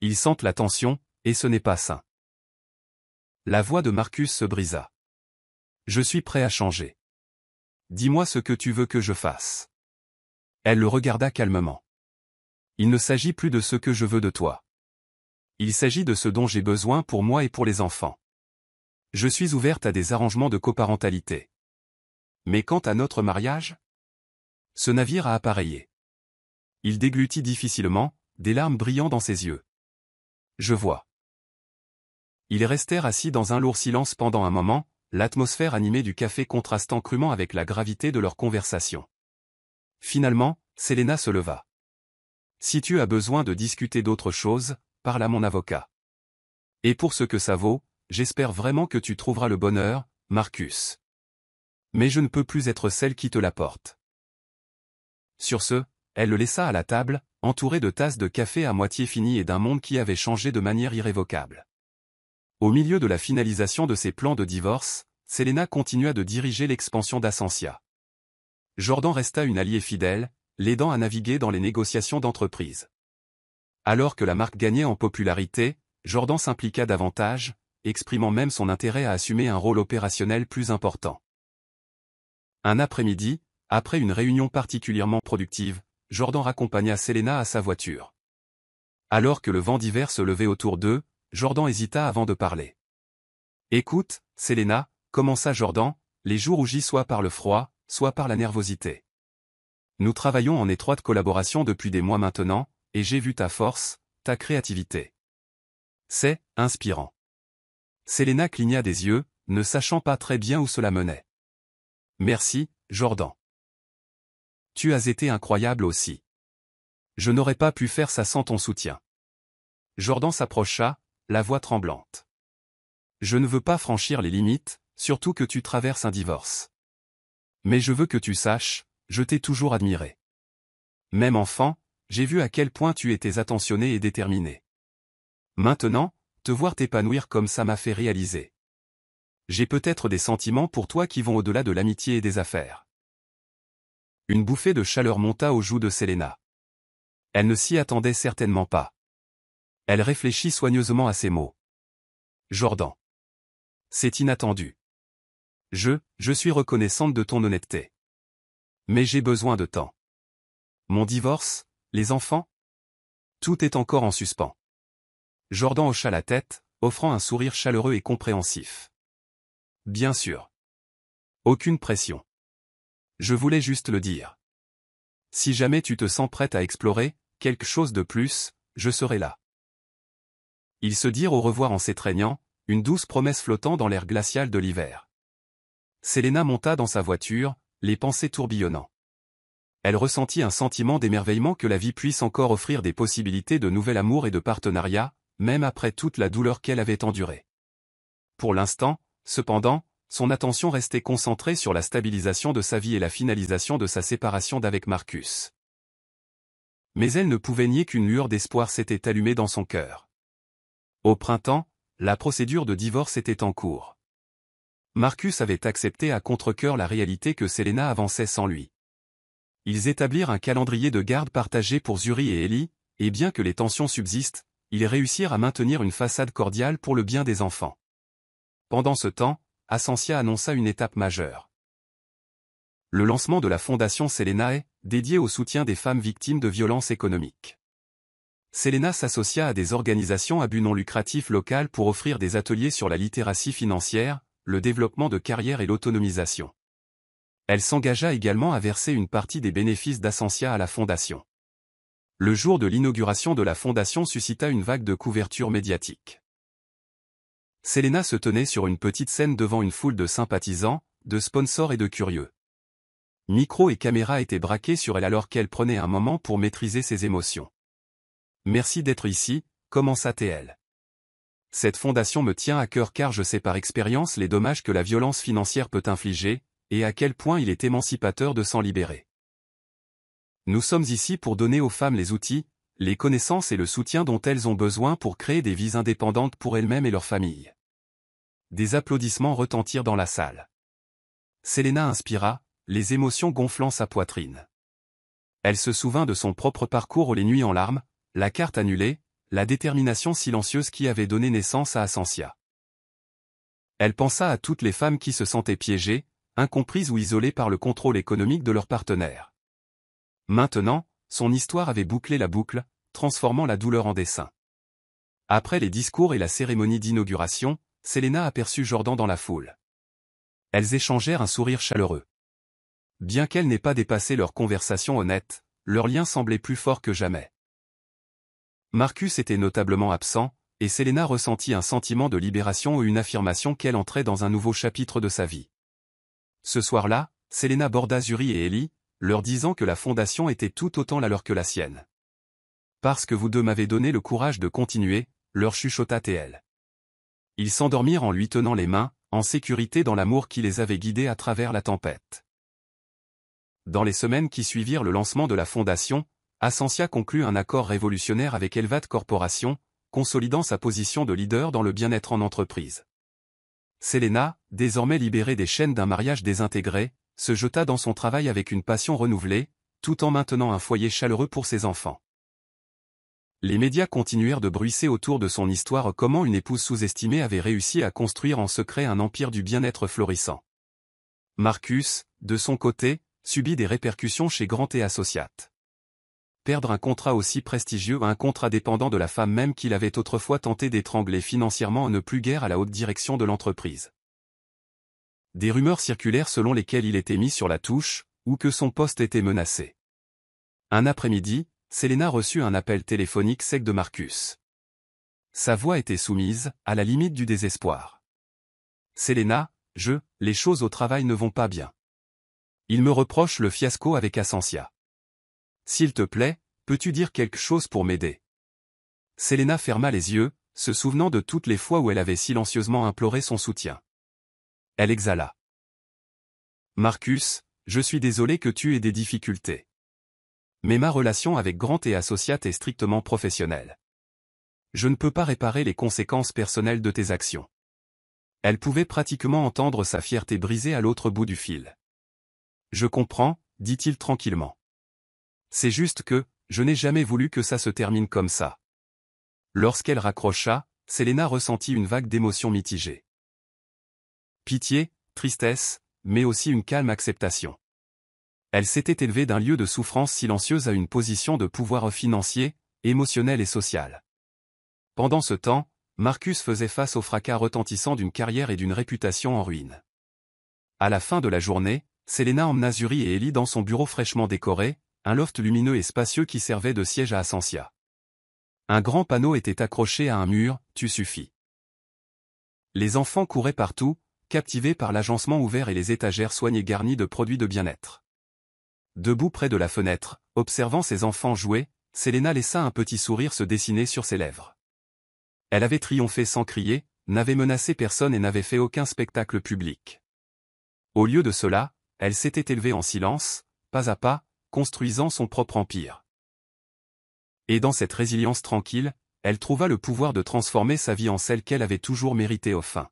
Speaker 1: Ils sentent la tension, et ce n'est pas sain. La voix de Marcus se brisa. Je suis prêt à changer. Dis-moi ce que tu veux que je fasse. Elle le regarda calmement. Il ne s'agit plus de ce que je veux de toi. Il s'agit de ce dont j'ai besoin pour moi et pour les enfants. Je suis ouverte à des arrangements de coparentalité. Mais quant à notre mariage? Ce navire a appareillé. Il déglutit difficilement, des larmes brillant dans ses yeux. Je vois. Ils restèrent assis dans un lourd silence pendant un moment, l'atmosphère animée du café contrastant crûment avec la gravité de leur conversation. Finalement, Selena se leva. Si tu as besoin de discuter d'autre chose, parle à mon avocat. Et pour ce que ça vaut, j'espère vraiment que tu trouveras le bonheur, Marcus. Mais je ne peux plus être celle qui te l'apporte. Sur ce, elle le laissa à la table, entouré de tasses de café à moitié finies et d'un monde qui avait changé de manière irrévocable. Au milieu de la finalisation de ses plans de divorce, Selena continua de diriger l'expansion d'Ascensia. Jordan resta une alliée fidèle, l'aidant à naviguer dans les négociations d'entreprise. Alors que la marque gagnait en popularité, Jordan s'impliqua davantage, exprimant même son intérêt à assumer un rôle opérationnel plus important. Un après-midi, après une réunion particulièrement productive, Jordan raccompagna Selena à sa voiture. Alors que le vent d'hiver se levait autour d'eux, Jordan hésita avant de parler. « Écoute, Selena, commença Jordan, les joues rougies soit par le froid, soit par la nervosité. Nous travaillons en étroite collaboration depuis des mois maintenant, et j'ai vu ta force, ta créativité. C'est inspirant. » Selena cligna des yeux, ne sachant pas très bien où cela menait. « Merci, Jordan. Tu as été incroyable aussi. Je n'aurais pas pu faire ça sans ton soutien. » Jordan s'approcha, la voix tremblante. « Je ne veux pas franchir les limites, surtout que tu traverses un divorce. Mais je veux que tu saches, je t'ai toujours admiré. Même enfant, j'ai vu à quel point tu étais attentionné et déterminé. Maintenant, te voir t'épanouir comme ça m'a fait réaliser. J'ai peut-être des sentiments pour toi qui vont au-delà de l'amitié et des affaires. » Une bouffée de chaleur monta aux joues de Selena. Elle ne s'y attendait certainement pas. Elle réfléchit soigneusement à ces mots. Jordan. C'est inattendu. Je suis reconnaissante de ton honnêteté. Mais j'ai besoin de temps. Mon divorce, les enfants? Tout est encore en suspens. Jordan hocha la tête, offrant un sourire chaleureux et compréhensif. Bien sûr. Aucune pression. Je voulais juste le dire. Si jamais tu te sens prête à explorer quelque chose de plus, je serai là. Ils se dirent au revoir en s'étreignant, une douce promesse flottant dans l'air glacial de l'hiver. Selena monta dans sa voiture, les pensées tourbillonnant. Elle ressentit un sentiment d'émerveillement que la vie puisse encore offrir des possibilités de nouvel amour et de partenariat, même après toute la douleur qu'elle avait endurée. Pour l'instant, cependant, son attention restait concentrée sur la stabilisation de sa vie et la finalisation de sa séparation d'avec Marcus. Mais elle ne pouvait nier qu'une lueur d'espoir s'était allumée dans son cœur. Au printemps, la procédure de divorce était en cours. Marcus avait accepté à contre-cœur la réalité que Selena avançait sans lui. Ils établirent un calendrier de garde partagé pour Zuri et Ellie, et bien que les tensions subsistent, ils réussirent à maintenir une façade cordiale pour le bien des enfants. Pendant ce temps, Ascensia annonça une étape majeure. Le lancement de la fondation Selenae, dédiée au soutien des femmes victimes de violences économiques. Selena s'associa à des organisations à but non lucratif locales pour offrir des ateliers sur la littératie financière, le développement de carrière et l'autonomisation. Elle s'engagea également à verser une partie des bénéfices d'Ascensia à la fondation. Le jour de l'inauguration de la fondation suscita une vague de couverture médiatique. Selena se tenait sur une petite scène devant une foule de sympathisants, de sponsors et de curieux. Micro et caméra étaient braqués sur elle alors qu'elle prenait un moment pour maîtriser ses émotions. Merci d'être ici, commença-t-elle. Cette fondation me tient à cœur car je sais par expérience les dommages que la violence financière peut infliger, et à quel point il est émancipateur de s'en libérer. Nous sommes ici pour donner aux femmes les outils, les connaissances et le soutien dont elles ont besoin pour créer des vies indépendantes pour elles-mêmes et leurs familles. Des applaudissements retentirent dans la salle. Selena inspira, les émotions gonflant sa poitrine. Elle se souvint de son propre parcours les nuits en larmes, la carte annulée, la détermination silencieuse qui avait donné naissance à Ascensia. Elle pensa à toutes les femmes qui se sentaient piégées, incomprises ou isolées par le contrôle économique de leur partenaire. Maintenant, son histoire avait bouclé la boucle, transformant la douleur en dessin. Après les discours et la cérémonie d'inauguration, Selena aperçut Jordan dans la foule. Elles échangèrent un sourire chaleureux. Bien qu'elles n'aient pas dépassé leur conversation honnête, leur lien semblait plus fort que jamais. Marcus était notablement absent, et Selena ressentit un sentiment de libération ou une affirmation qu'elle entrait dans un nouveau chapitre de sa vie. Ce soir-là, Selena aborda Zuri et Ellie, leur disant que la fondation était tout autant la leur que la sienne. Parce que vous deux m'avez donné le courage de continuer, leur chuchota-t-elle. Ils s'endormirent en lui tenant les mains, en sécurité dans l'amour qui les avait guidés à travers la tempête. Dans les semaines qui suivirent le lancement de la fondation, Ascensia conclut un accord révolutionnaire avec Elvat Corporation, consolidant sa position de leader dans le bien-être en entreprise. Selena, désormais libérée des chaînes d'un mariage désintégré, se jeta dans son travail avec une passion renouvelée, tout en maintenant un foyer chaleureux pour ses enfants. Les médias continuèrent de bruisser autour de son histoire comment une épouse sous-estimée avait réussi à construire en secret un empire du bien-être florissant. Marcus, de son côté, subit des répercussions chez Grant et Associates. Perdre un contrat aussi prestigieux à un contrat dépendant de la femme même qu'il avait autrefois tenté d'étrangler financièrement ne plus guère à la haute direction de l'entreprise. Des rumeurs circulèrent selon lesquelles il était mis sur la touche, ou que son poste était menacé. Un après-midi, Selena reçut un appel téléphonique sec de Marcus. Sa voix était soumise, à la limite du désespoir. Selena, les choses au travail ne vont pas bien. Il me reproche le fiasco avec Ascensia. S'il te plaît, peux-tu dire quelque chose pour m'aider? Selena ferma les yeux, se souvenant de toutes les fois où elle avait silencieusement imploré son soutien. Elle exhala. Marcus, je suis désolé que tu aies des difficultés. Mais ma relation avec Grant et Associates est strictement professionnelle. Je ne peux pas réparer les conséquences personnelles de tes actions. Elle pouvait pratiquement entendre sa fierté brisée à l'autre bout du fil. Je comprends, dit-il tranquillement. C'est juste que, je n'ai jamais voulu que ça se termine comme ça. Lorsqu'elle raccrocha, Selena ressentit une vague d'émotions mitigées. Pitié, tristesse, mais aussi une calme acceptation. Elle s'était élevée d'un lieu de souffrance silencieuse à une position de pouvoir financier, émotionnel et social. Pendant ce temps, Marcus faisait face au fracas retentissant d'une carrière et d'une réputation en ruine. À la fin de la journée, Selena emmena Zuri et Ellie dans son bureau fraîchement décoré, un loft lumineux et spacieux qui servait de siège à Ascensia. Un grand panneau était accroché à un mur, « Tu suffis ». Les enfants couraient partout, captivés par l'agencement ouvert et les étagères soignées garnies de produits de bien-être. Debout près de la fenêtre, observant ses enfants jouer, Selena laissa un petit sourire se dessiner sur ses lèvres. Elle avait triomphé sans crier, n'avait menacé personne et n'avait fait aucun spectacle public. Au lieu de cela, elle s'était élevée en silence, pas à pas, construisant son propre empire. Et dans cette résilience tranquille, elle trouva le pouvoir de transformer sa vie en celle qu'elle avait toujours méritée au fin.